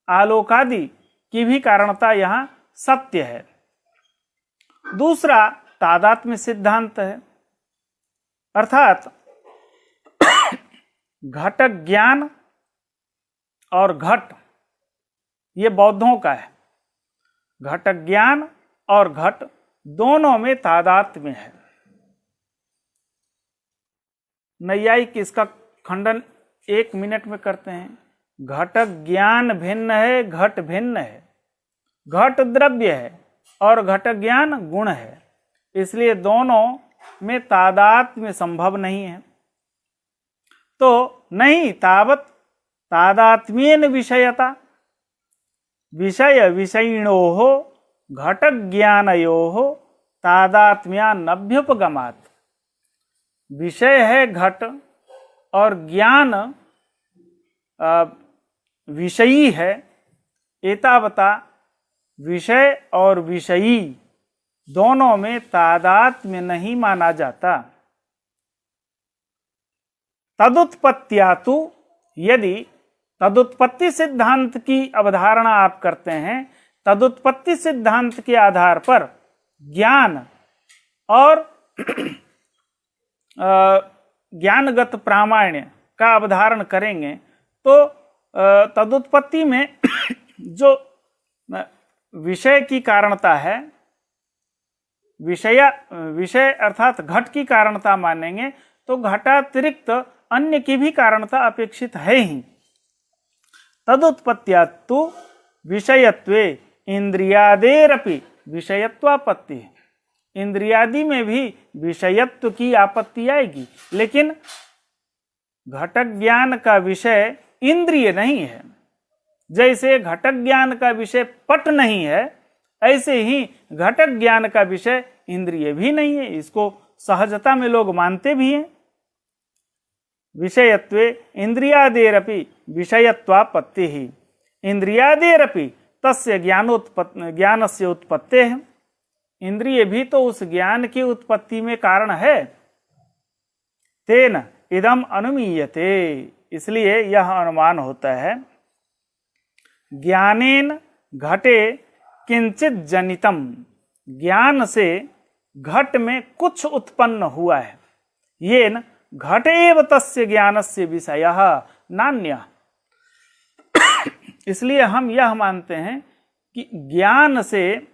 आलोकादि की भी कारणता यहाँ सत्य है। दूसरा तादात्म्य सिद्धांत है, अर्थात घटक ज्ञान और घट ये बौद्धों का है। घटक ज्ञान और घट दोनों में तादात्म्य है। नैयायिक इसका खंडन 1 मिनट में करते हैं। घट ज्ञान भिन्न है, घट भिन्न है। घट द्रव्य है और घट ज्ञान गुण है, इसलिए दोनों में तादात्म्य संभव नहीं है। तो नहीं तावत तादात्म्येन विषयता विषय विषयिणोः घट ज्ञानयोः तादात्म्यानभ्युपगमात्। विषय है घट और ज्ञान विषयी है, एतावता विषय और विषयी दोनों में तादात्म्य नहीं माना जाता। तदुत्पत्त्या तु, यदि तदुत्पत्ति सिद्धांत की अवधारणा आप करते हैं, तदुत्पत्ति सिद्धांत के आधार पर ज्ञान और ज्ञानगत प्रामाण्य का अवधारण करेंगे तो तदुत्पत्ति में जो विषय की कारणता है, विषय अर्थात घट की कारणता मानेंगे तो घटातिरिक्त अन्य की भी कारणता अपेक्षित है ही। तदुत्पत्त्या तु विषयत्वे इंद्रियादेरपि विषयत्वापत्ति। इंद्रियादि में भी विषयत्व की आपत्ति आएगी, लेकिन घटक ज्ञान का विषय इंद्रिय नहीं है। जैसे घटक ज्ञान का विषय पट नहीं है, ऐसे ही घटक ज्ञान का विषय इंद्रिय भी नहीं है। इसको सहजता में लोग मानते भी हैं। विषयत्वे इंद्रियादेरपि विषयत्वापत्ति ही। इंद्रियादेरपि तस्य ज्ञानस्य उत्पत्ते है। इंद्रिय भी तो उस ज्ञान की उत्पत्ति में कारण है। तेन इदम अनुमीयते, इसलिए यह अनुमान होता है। ज्ञानेन घटे किंचित जनितम, ज्ञान से घट में कुछ उत्पन्न हुआ है। येन घट एव तस्य ज्ञानस्य विषयः नान्यः। इसलिए हम यह मानते हैं कि ज्ञान से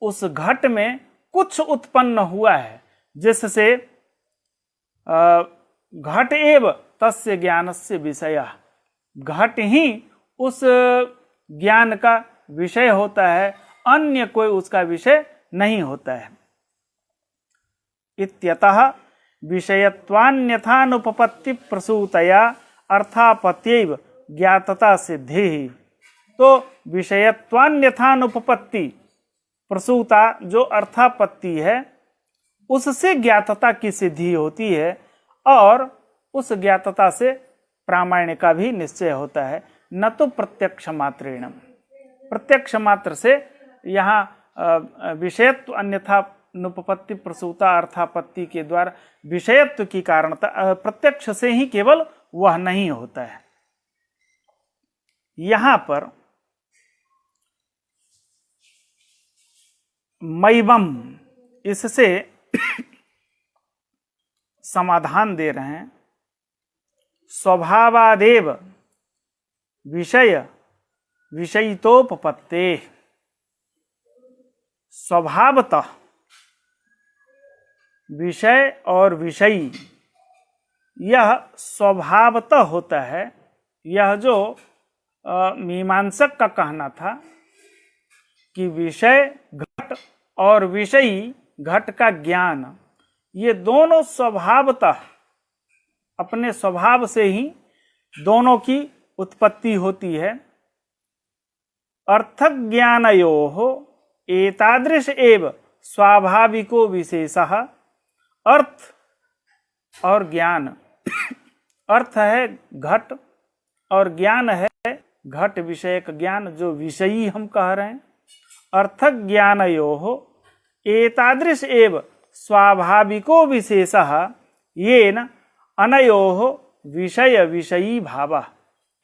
उस घट में कुछ उत्पन्न हुआ है, जिससे घट एव तस्य ज्ञानस्य विषयः, घट ही उस ज्ञान का विषय होता है, अन्य कोई उसका विषय नहीं होता है। इत्यतः विषयत्वान्यथानुपपत्ति प्रसूतया अर्थापत्यैव ज्ञातता सिद्धि। तो विषयत्वान्यथानुपपत्ति प्रसूता जो अर्थापत्ति है, उससे ज्ञातता की सिद्धि होती है और उस ज्ञातता से प्रामाण्य का भी निश्चय होता है, न तो प्रत्यक्ष मात्रेण। प्रत्यक्ष मात्र से यहाँ विषयत्व अन्यथा अनुपपत्ति प्रसूता अर्थापत्ति के द्वारा विषयत्व की कारणता प्रत्यक्ष से ही केवल वह नहीं होता है। यहां पर मैवम इससे समाधान दे रहे हैं। स्वभावादेव विषय विषयितोपपत्ते। स्वभावतः विषय और विषयी यह स्वभावतः होता है। यह जो मीमांसक का कहना था कि विषय घट और विषयी घट का ज्ञान, ये दोनों स्वभावतः अपने स्वभाव से ही दोनों की उत्पत्ति होती है। अर्थक ज्ञानयोः एतादृश एव स्वाभाविको विशेषः। अर्थ और ज्ञान, अर्थ है घट और ज्ञान है घट विषयक ज्ञान जो विषयी हम कह रहे हैं। अर्थक ज्ञानयोः एतादृश एव स्वाभाविको विशेषः येन अनयोः विषय विषयी भावः।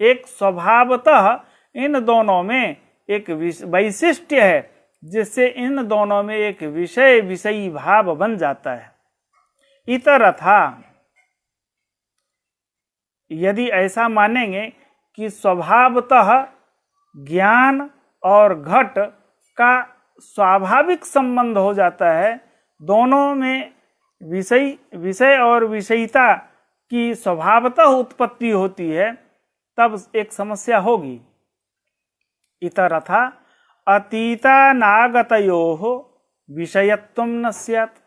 एक स्वभावतः इन दोनों में एक वैशिष्ट्य है जिससे इन दोनों में एक विषय विषयी भाव बन जाता है। इतरथा यदि ऐसा मानेंगे कि स्वभावतः ज्ञान और घट का स्वाभाविक संबंध हो जाता है, दोनों में विषय और विषयिता की स्वभावतः उत्पत्ति होती है तब एक समस्या होगी। इतरथा अतीतानागतयोः विषयत्वं न स्यात्।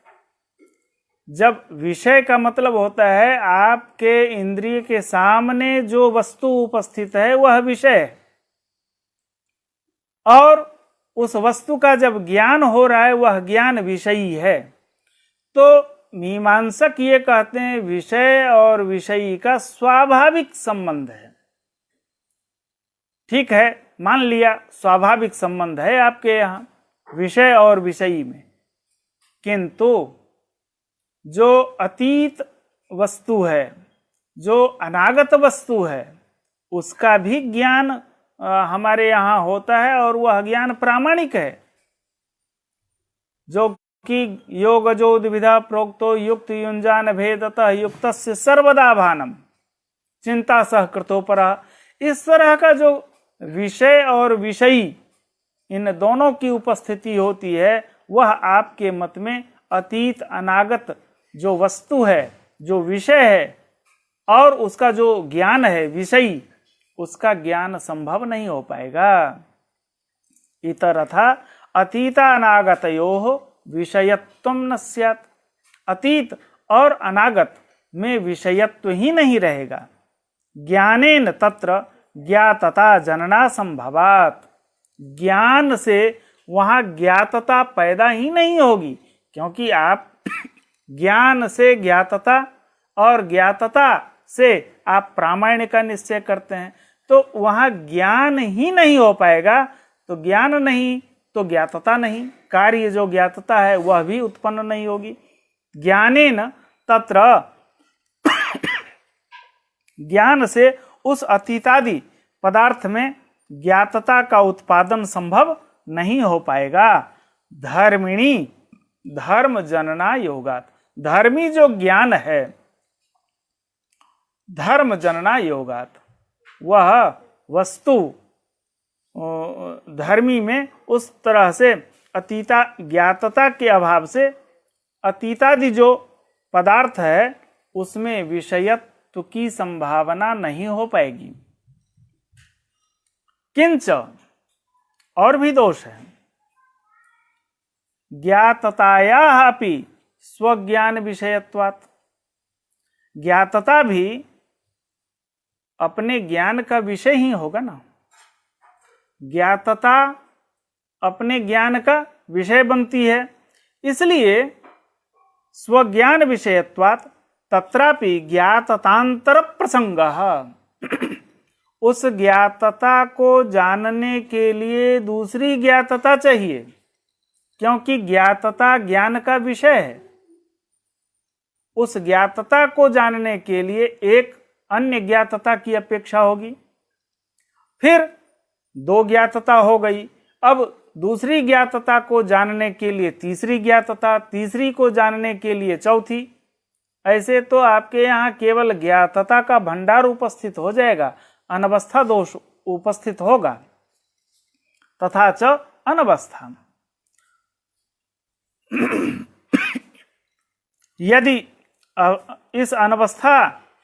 जब विषय का मतलब होता है आपके इंद्रिय के सामने जो वस्तु उपस्थित है वह विषय है, और उस वस्तु का जब ज्ञान हो रहा है वह ज्ञान विषयी है। तो मीमांसक ये कहते हैं विषय और विषयी का स्वाभाविक संबंध है। ठीक है, मान लिया स्वाभाविक संबंध है आपके यहां विषय और विषयी में, किंतु जो अतीत वस्तु है, जो अनागत वस्तु है, उसका भी ज्ञान हमारे यहाँ होता है और वह ज्ञान प्रामाणिक है। जो कि योगजो द्विविधा प्रोक्तो युक्त युंजान भेदतः युक्तस्य सर्वदा भानम चिंता सह कृतोपरा। इस तरह का जो विषय और विषयी इन दोनों की उपस्थिति होती है वह आपके मत में अतीत अनागत जो वस्तु है, जो विषय है, और उसका जो ज्ञान है विषयी, उसका ज्ञान संभव नहीं हो पाएगा। इतरथा अतीता अनागतयोः विषयत्वं न स्यात्। अतीत और अनागत में विषयत्व ही नहीं रहेगा। ज्ञानेन तत्र ज्ञातता जनना संभवात्। ज्ञान से वहां ज्ञातता पैदा ही नहीं होगी, क्योंकि आप ज्ञान से ज्ञातता और ज्ञातता से आप प्रामाण्य का निश्चय करते हैं, तो वहां ज्ञान ही नहीं हो पाएगा। तो ज्ञान नहीं तो ज्ञातता नहीं, कार्य जो ज्ञातता है वह भी उत्पन्न नहीं होगी। ज्ञानेन तत्र ज्ञान से उस अतीतादि पदार्थ में ज्ञातता का उत्पादन संभव नहीं हो पाएगा। धर्मिणी धर्म जनना योगात्। धर्मी जो ज्ञान है धर्म जनना योगात्, वह वस्तु धर्मी में उस तरह से अतीता ज्ञातता के अभाव से अतीतादि जो पदार्थ है उसमें विषयत्व की संभावना नहीं हो पाएगी। किंच और भी दोष है। ज्ञाततायाः अपि स्वज्ञान विषयत्वात्। ज्ञातता भी अपने ज्ञान का विषय ही होगा ना। ज्ञातता अपने ज्ञान का विषय बनती है, इसलिए स्वज्ञान विषयत्वात् तत्रापि ज्ञाततांतर प्रसंगः। उस ज्ञातता को जानने के लिए दूसरी ज्ञातता चाहिए, क्योंकि ज्ञातता ज्ञान का विषय है। उस ज्ञातता को जानने के लिए एक अन्य ज्ञातता की अपेक्षा होगी, फिर दो ज्ञातता हो गई। अब दूसरी ज्ञातता को जानने के लिए तीसरी ज्ञातता, तीसरी को जानने के लिए चौथी। ऐसे तो आपके यहाँ केवल ज्ञातता का भंडार उपस्थित हो जाएगा, अनवस्था दोष उपस्थित होगा। तथा च अनवस्था। यदि इस अनवस्था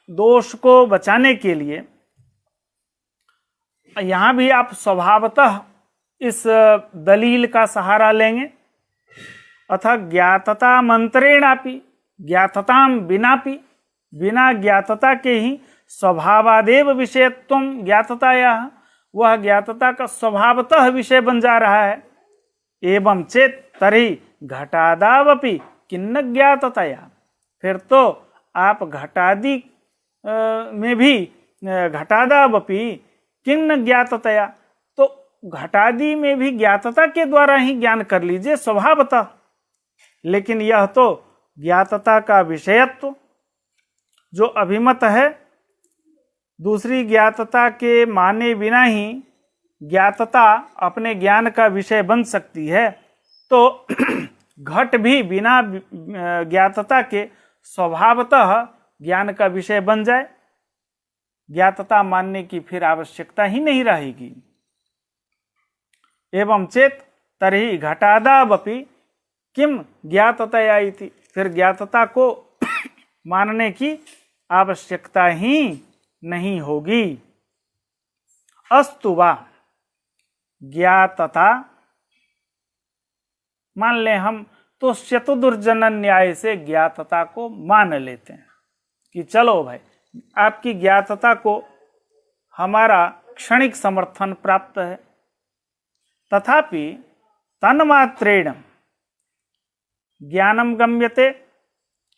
दोष को बचाने के लिए यहां भी आप स्वभावतः इस दलील का सहारा लेंगे, अथा ज्ञातता मंत्रेणापि ज्ञातताम बिनापि, बिना ज्ञातता के ही स्वभावादेव विषयत्वम ज्ञातताया, वह ज्ञातता का स्वभावतः विषय बन जा रहा है। एवं चेत तरी घटादावपि किन्न ज्ञातताया। फिर तो आप घटादि में भी घटादावपि किन्न ज्ञातताया, तो घटादि में भी ज्ञातता के द्वारा ही ज्ञान कर लीजिए स्वभावतः। लेकिन यह तो ज्ञातता का विषयत्व जो अभिमत है, दूसरी ज्ञातता के माने बिना ही ज्ञातता अपने ज्ञान का विषय बन सकती है, तो घट भी बिना ज्ञातता के स्वभावतः ज्ञान का विषय बन जाए, ज्ञातता मानने की फिर आवश्यकता ही नहीं रहेगी। एवं चेत तर्हि घटादावपि किम ज्ञाततया इति, फिर ज्ञातता को मानने की आवश्यकता ही नहीं होगी। अस्तु वा ज्ञातता, मान लें हम तो चतुर्जनन न्याय से ज्ञातता को मान लेते हैं कि चलो भाई आपकी ज्ञातता को हमारा क्षणिक समर्थन प्राप्त है। तथापि तन्मात्रेण ज्ञानम गम्यते,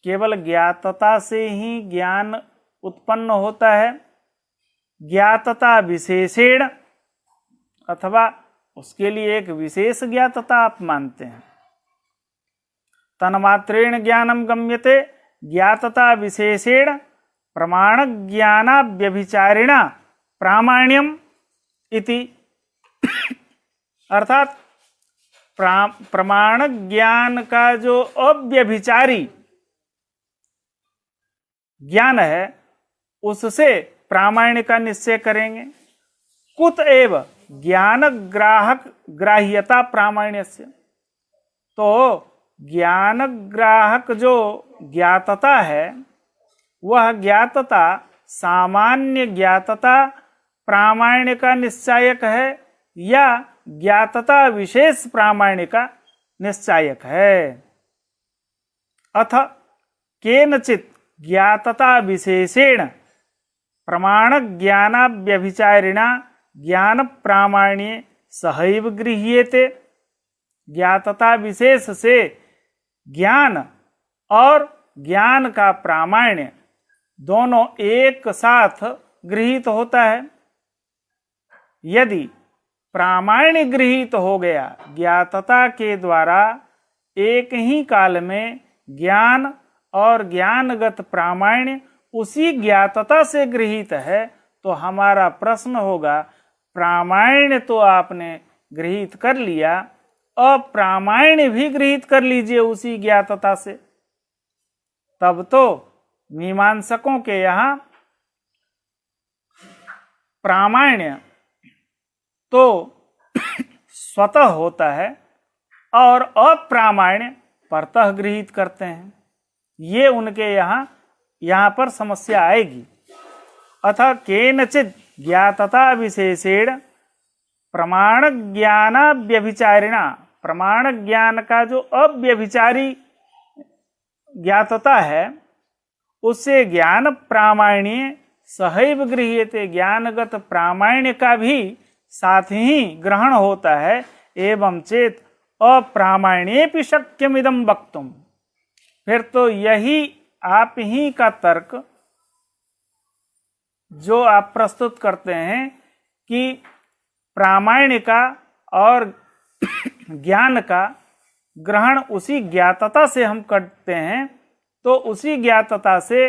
केवल ज्ञातता से ही ज्ञान उत्पन्न होता है। ज्ञातता विशेषेण, अथवा उसके लिए एक विशेष ज्ञातता आप मानते हैं। तन्मात्रेण ज्ञानम गम्यते ज्ञातता विशेषेण प्रमाण ज्ञानाव्यभिचारिणा प्रामाण्यम इति, अर्थात प्रमाण ज्ञान का जो अव्यभिचारी ज्ञान है उससे प्रामाण्य का निश्चय करेंगे। कुत एव ज्ञान ग्राहक ग्राह्यता प्रामाण्यस्य, तो ज्ञान ग्राहक जो ज्ञातता है वह ज्ञातता सामान्य ज्ञातता प्रामाण्य का निश्चायक है या ज्ञातता विशेष प्रामाण्य का निश्चायक है। अथ केनचित् ज्ञातता विशेषेण प्रमाण ज्ञानाव्यभिचारिणा ज्ञान प्रामाण्ये सहैव गृह्येते, ज्ञातता विशेष से ज्ञान और ज्ञान का प्रामाण्य दोनों एक साथ गृहीत होता है। यदि प्रामाण्य गृहीत हो गया ज्ञातता के द्वारा एक ही काल में ज्ञान और ज्ञानगत प्रामाण्य उसी ज्ञातता से गृहीत है, तो हमारा प्रश्न होगा प्रामाण्य तो आपने गृहीत कर लिया, अप्रामाण्य भी गृहीत कर लीजिए उसी ज्ञातता से। तब तो मीमांसकों के यहाँ प्रामाण्य तो स्वतः होता है और अप्रामाण्य परतः गृहीत करते हैं। ये उनके यहाँ पर समस्या आएगी। अतः केनचित् ज्ञातता विशेषेण प्रमाण ज्ञानाव्यभिचारिणा, प्रमाण ज्ञान का जो अव्यभिचारी ज्ञातता है उससे ज्ञान प्रामाण्य सहैव गृह्यते, ज्ञानगत प्रामाण्य का भी साथ ही ग्रहण होता है। एवं चेत अप्रामाण्येपि शक्यमिदं वक्तुम, फिर तो यही आप ही का तर्क जो आप प्रस्तुत करते हैं कि प्रामाण्य का और ज्ञान का ग्रहण उसी ज्ञातता से हम करते हैं, तो उसी ज्ञातता से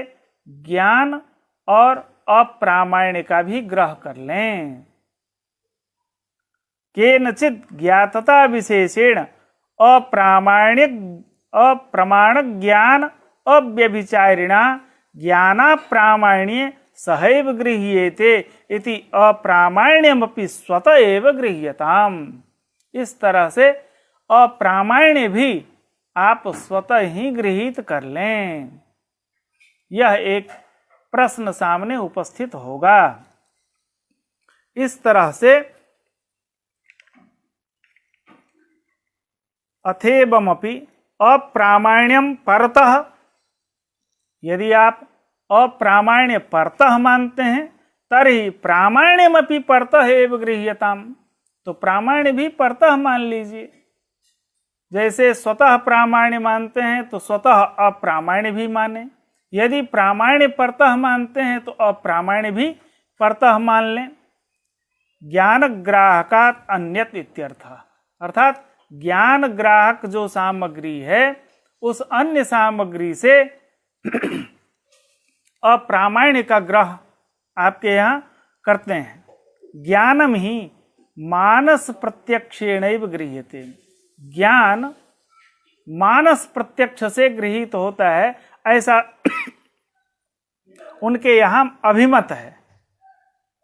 ज्ञान और अप्रामाण्य का भी ग्रह कर लें। केनचित् ज्ञातता विशेषेण अप्रमाण ज्ञान अव्यभिचारिणा ज्ञाना प्रामाण्ये सहैव गृह्येते इति अप्रामाण्यमपि स्वतः एव गृह्यताम्। इस तरह से अप्रामाण्य भी आप स्वतः ही गृहीत कर लें। यह एक प्रश्न सामने उपस्थित होगा। इस तरह से अथेवमपि अप्रामाण्यम परतः, यदि आप अप्रामाण्य परतः मानते हैं तर्हि प्रामाण्यमपि परतः एव गृह्यताम्, तो प्रामाण्य भी परतः मान लीजिए। जैसे स्वतः प्रामाण्य मानते हैं तो स्वतः अप्रामाण्य भी माने, यदि प्रामाण्य परतः मानते हैं तो अप्रामाण्य भी परतः मान लें। ज्ञान ग्राहकात् अन्यत् इत्यर्थः, अर्थात ज्ञान ग्राहक जो सामग्री है उस अन्य सामग्री से अप्रामाण्य का ग्रह आपके यहाँ करते हैं। ज्ञानम ही मानस प्रत्यक्षेणैव गृह्यते, ज्ञान मानस प्रत्यक्ष से गृहीत होता है, ऐसा उनके यहाँ अभिमत है।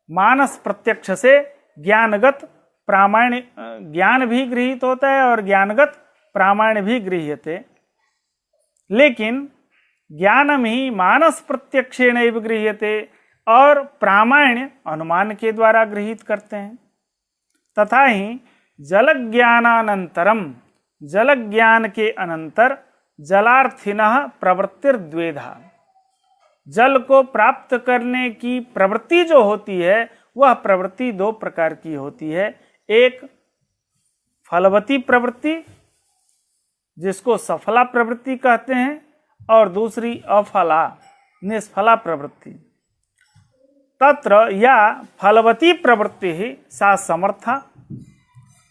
मानस प्रत्यक्ष से ज्ञानगत प्रामाण्य ज्ञान भी गृहीत होता है और ज्ञानगत प्रामाण्य भी गृह्यते। लेकिन ज्ञानम ही मानस प्रत्यक्षेण गृह्यते, और प्रामाण्य अनुमान के द्वारा गृहीत करते हैं। तथा ही जल ज्ञानानंतरम, जल ज्ञान के अनंतर जलार्थिनः प्रवृत्तिर्द्वेधा, जल को प्राप्त करने की प्रवृत्ति जो होती है वह प्रवृत्ति दो प्रकार की होती है। एक फलवती प्रवृत्ति जिसको सफला प्रवृत्ति कहते हैं, और दूसरी अफला निष्फला प्रवृत्ति। तत्र या फलवती प्रवृत्ति ही सा समर्था,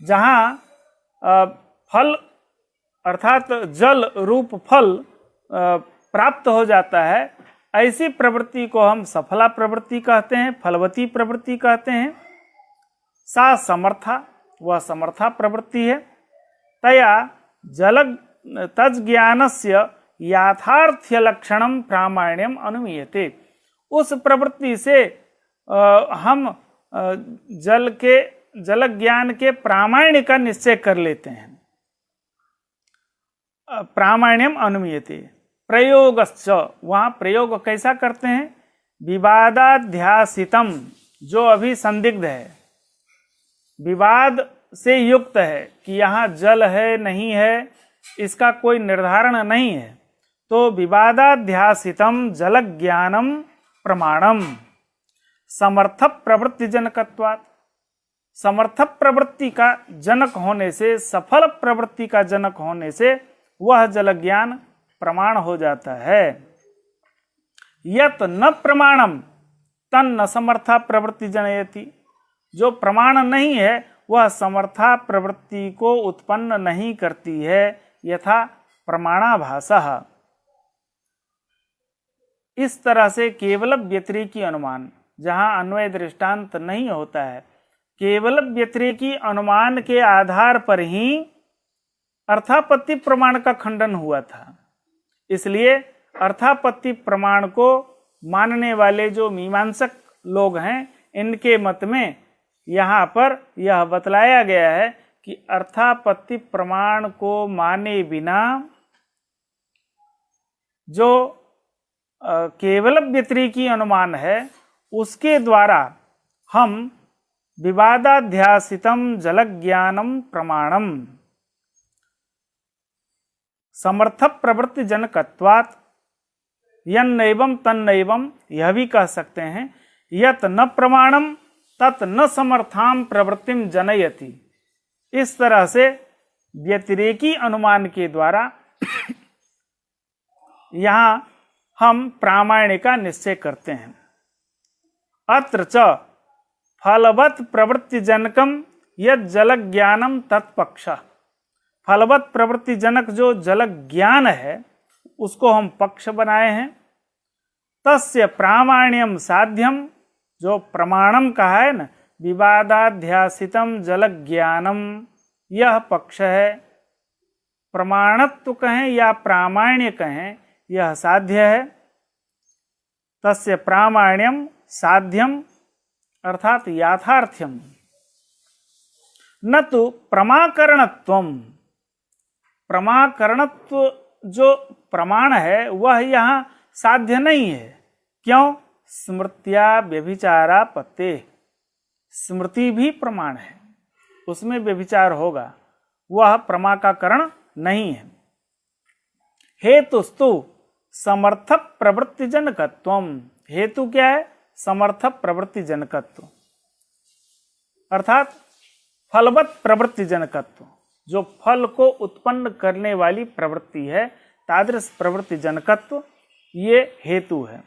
जहाँ फल अर्थात जल रूप फल प्राप्त हो जाता है, ऐसी प्रवृत्ति को हम सफला प्रवृत्ति कहते हैं, फलवती प्रवृत्ति कहते हैं। सा समर्था, वह समर्था प्रवृत्ति है। तया जल तज्ज्ञानस्य याथार्थ्य लक्षणम प्रामाण्यम अनुमीयते, उस प्रवृत्ति से हम जल ज्ञान के प्रामाण्य का निश्चय कर लेते हैं। प्रामाण्यम अनुमीयते, प्रयोगश्च, वहाँ प्रयोग कैसा करते हैं? विवादाध्यासितम, जो अभी संदिग्ध है, विवाद से युक्त है कि यहाँ जल है नहीं है, इसका कोई निर्धारण नहीं है, तो विवादाध्यासितम जल ज्ञानम प्रमाणम समर्थ प्रवृत्ति जनकत्वात्, समर्थ प्रवृत्ति का जनक होने से, सफल प्रवृत्ति का जनक होने से वह जल ज्ञान प्रमाण हो जाता है। यत न प्रमाणम तन्न समर्था प्रवृत्ति जनयति, जो प्रमाण नहीं है वह समर्था प्रवृत्ति को उत्पन्न नहीं करती है। यथा प्रमाणाभासः, इस तरह से केवल व्यतिरेकी अनुमान, जहाँ अन्वय दृष्टांत नहीं होता है, केवल व्यतिरेकी अनुमान के आधार पर ही अर्थापत्ति प्रमाण का खंडन हुआ था। इसलिए अर्थापत्ति प्रमाण को मानने वाले जो मीमांसक लोग हैं, इनके मत में यहाँ पर यह बतलाया गया है कि अर्थापत्ति प्रमाण को माने बिना जो केवल व्यतिरेकी अनुमान है उसके द्वारा हम विवादाध्यासितम जल ज्ञानम प्रमाणम समर्थ प्रवृत्ति जनकत्वात् यन्नैवं तन्नैवं, यह भी कह सकते हैं यत न प्रमाणम तत् न समर्थाम प्रवृत्तिम जनयति। इस तरह से व्यतिरेकी अनुमान के द्वारा यहाँ हम प्रामाण्य का निश्चय करते हैं। अत्र च फलवत् प्रवृत्ति जनकम यद जल ज्ञानम तत्पक्ष, फलवत् प्रवृत्ति जनक जो जल ज्ञान है उसको हम पक्ष बनाए हैं। तस्य प्रामाण्यम साध्यम, जो प्रमाणम कहा है ना, विवादाध्यासितम जल ज्ञानम, यह पक्ष है। प्रमाणत्व कहें या प्रामाण्य कहें, यह साध्य है। तस्य प्रामाण्यम साध्यम अर्थात याथार्थ्यम, न तो प्रमाकरणत्वम, प्रमाकरणत्व जो प्रमाण है वह यहाँ साध्य नहीं है। क्यों? स्मृत्या व्यभिचारा पत्ते, स्मृति भी प्रमाण है, उसमें व्यभिचार होगा, वह प्रमा का करण नहीं है। हेतुस्तु समर्थ प्रवृत्ति जनकत्वम, हेतु क्या है? समर्थ प्रवृत्ति जनकत्व अर्थात फलवत् प्रवृत्ति जनकत्व, जो फल को उत्पन्न करने वाली प्रवृत्ति है, तादृश प्रवृत्ति जनकत्व ये हेतु है।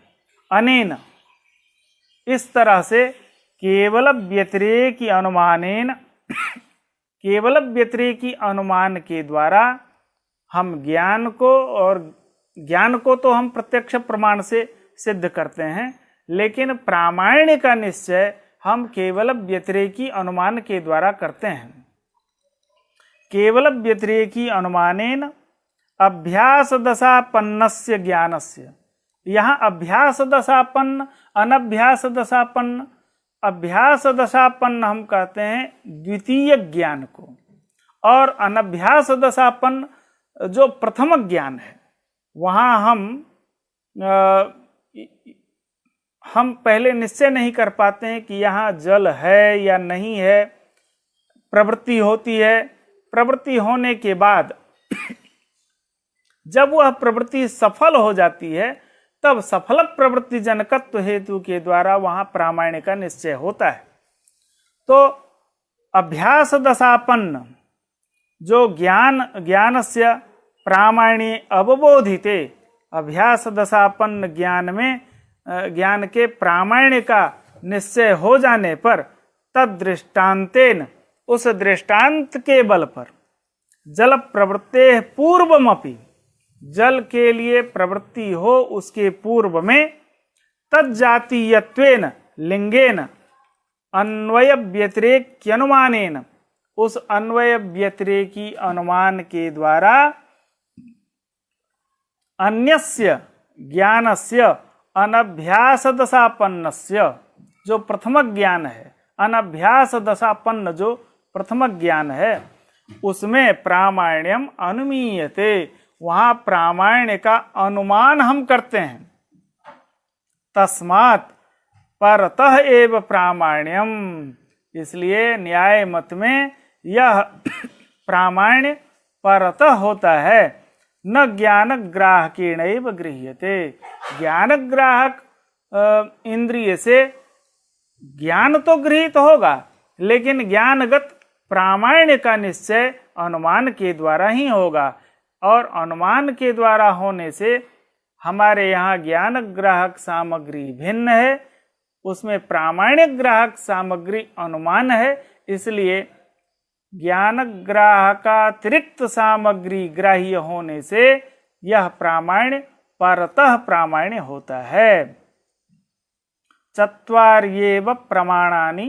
अनेन, इस तरह से केवल व्यतिरेकी अनुमानेन, केवल व्यतिरेकी अनुमान के द्वारा हम ज्ञान को, और ज्ञान को तो हम प्रत्यक्ष प्रमाण से सिद्ध करते हैं, लेकिन प्रामाण्य का निश्चय हम केवल व्यतिरेकी अनुमान के द्वारा करते हैं। केवल व्यतिरेकी अनुमानेन अभ्यास दशापन्नस्य ज्ञानस्य, यहाँ अभ्यास दशापन्न, अनभ्यास दशापन्न, अभ्यास दशापन्न हम कहते हैं द्वितीय ज्ञान को, और अनभ्यास दशापन्न जो प्रथम ज्ञान है, वहाँ हम हम पहले निश्चय नहीं कर पाते हैं कि यहाँ जल है या नहीं है। प्रवृत्ति होती है, प्रवृत्ति होने के बाद जब वह प्रवृत्ति सफल हो जाती है तब सफल प्रवृत्ति जनकत्व हेतु के द्वारा वहां प्रामाण्य का निश्चय होता है। तो अभ्यास दशापन्न जो ज्ञानस्य प्रामाण्ये अवबोधिते, अभ्यास दशापन्न ज्ञान के प्रामाण्य का निश्चय हो जाने पर तद दृष्टांतेन, उस दृष्टांत के बल पर, जल प्रवृत्ते पूर्वमपि, जल के लिए प्रवृत्ति हो उसके पूर्व में, तज्जातीयत्वेन लिंगेन अन्वय व्यतिरेक्यनुमानेन, उस अन्वय व्यतिरेकी अनुमान के द्वारा अन्यस्य ज्ञानस्य अनभ्यास दशापन्नस्य, जो प्रथम ज्ञान है, अनभ्यास दशापन्न जो प्रथम ज्ञान है, उसमें प्रामाण्यम अनुमीयते, वहां प्रामाण्य का अनुमान हम करते हैं। तस्मात् परतः एव प्रामाण्यम, इसलिए न्याय मत में यह प्रामाण्य परतः होता है, न ज्ञान ग्राहकेणैव गृह्यते। ज्ञान ग्राहक इंद्रिय से ज्ञान तो गृहीत होगा, लेकिन ज्ञानगत प्रामाण्य का निश्चय अनुमान के द्वारा ही होगा, और अनुमान के द्वारा होने से हमारे यहाँ ज्ञान ग्राहक सामग्री भिन्न है, उसमें प्रामाण्य ग्राहक सामग्री अनुमान है, इसलिए ज्ञान ग्राहकातिरिक्त सामग्री ग्राह्य होने से यह प्रामाण्य परतः प्रामाण्य होता है। चत्वार्येव प्रमाणानि,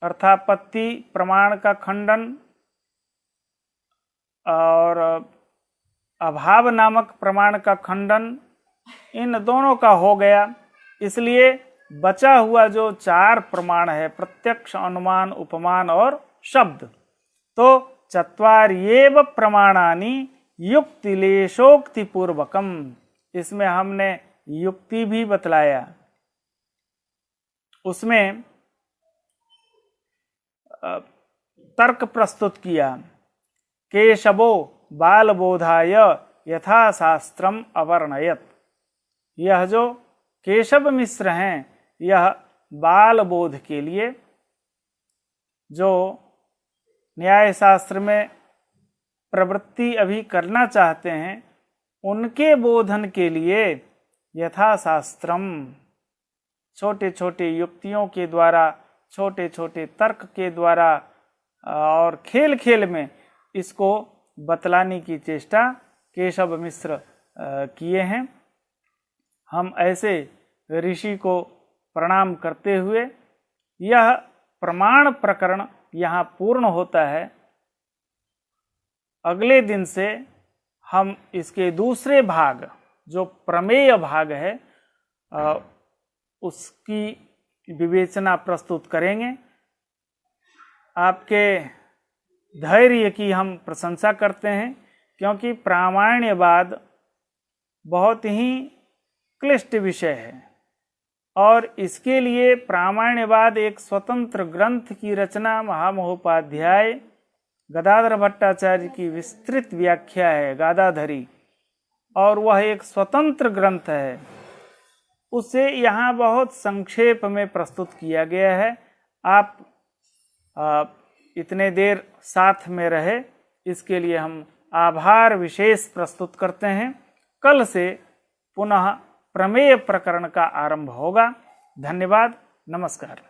अर्थापत्ति प्रमाण का खंडन और अभाव नामक प्रमाण का खंडन, इन दोनों का हो गया। इसलिए बचा हुआ जो 4 प्रमाण है, प्रत्यक्ष, अनुमान, उपमान और शब्द, तो चत्वार्येव प्रमाणानि युक्तिलेशोक्ति पूर्वकम, इसमें हमने युक्ति भी बतलाया, उसमें तर्क प्रस्तुत किया। केशवो बालबोधाय यथाशास्त्रम अवर्णयत, यह जो केशव मिश्र हैं, यह बाल बोध के लिए, जो न्याय शास्त्र में प्रवृत्ति अभी करना चाहते हैं, उनके बोधन के लिए यथाशास्त्रम, छोटे छोटे युक्तियों के द्वारा, छोटे छोटे तर्क के द्वारा और खेल खेल में इसको बतलाने की चेष्टा केशव मिश्र किए हैं। हम ऐसे ऋषि को प्रणाम करते हुए यह प्रमाण प्रकरण यहाँ पूर्ण होता है। अगले दिन से हम इसके दूसरे भाग, जो प्रमेय भाग है, उसकी विवेचना प्रस्तुत करेंगे। आपके धैर्य की हम प्रशंसा करते हैं, क्योंकि प्रामाण्यवाद बहुत ही क्लिष्ट विषय है और इसके लिए प्रामाण्यवाद एक स्वतंत्र ग्रंथ की रचना महामहोपाध्याय गदाधर भट्टाचार्य की विस्तृत व्याख्या है, गादाधरी, और वह एक स्वतंत्र ग्रंथ है। उसे यहाँ बहुत संक्षेप में प्रस्तुत किया गया है। आप इतने देर साथ में रहे, इसके लिए हम आभार विशेष प्रस्तुत करते हैं। कल से पुनः प्रमेय प्रकरण का आरंभ होगा। धन्यवाद, नमस्कार।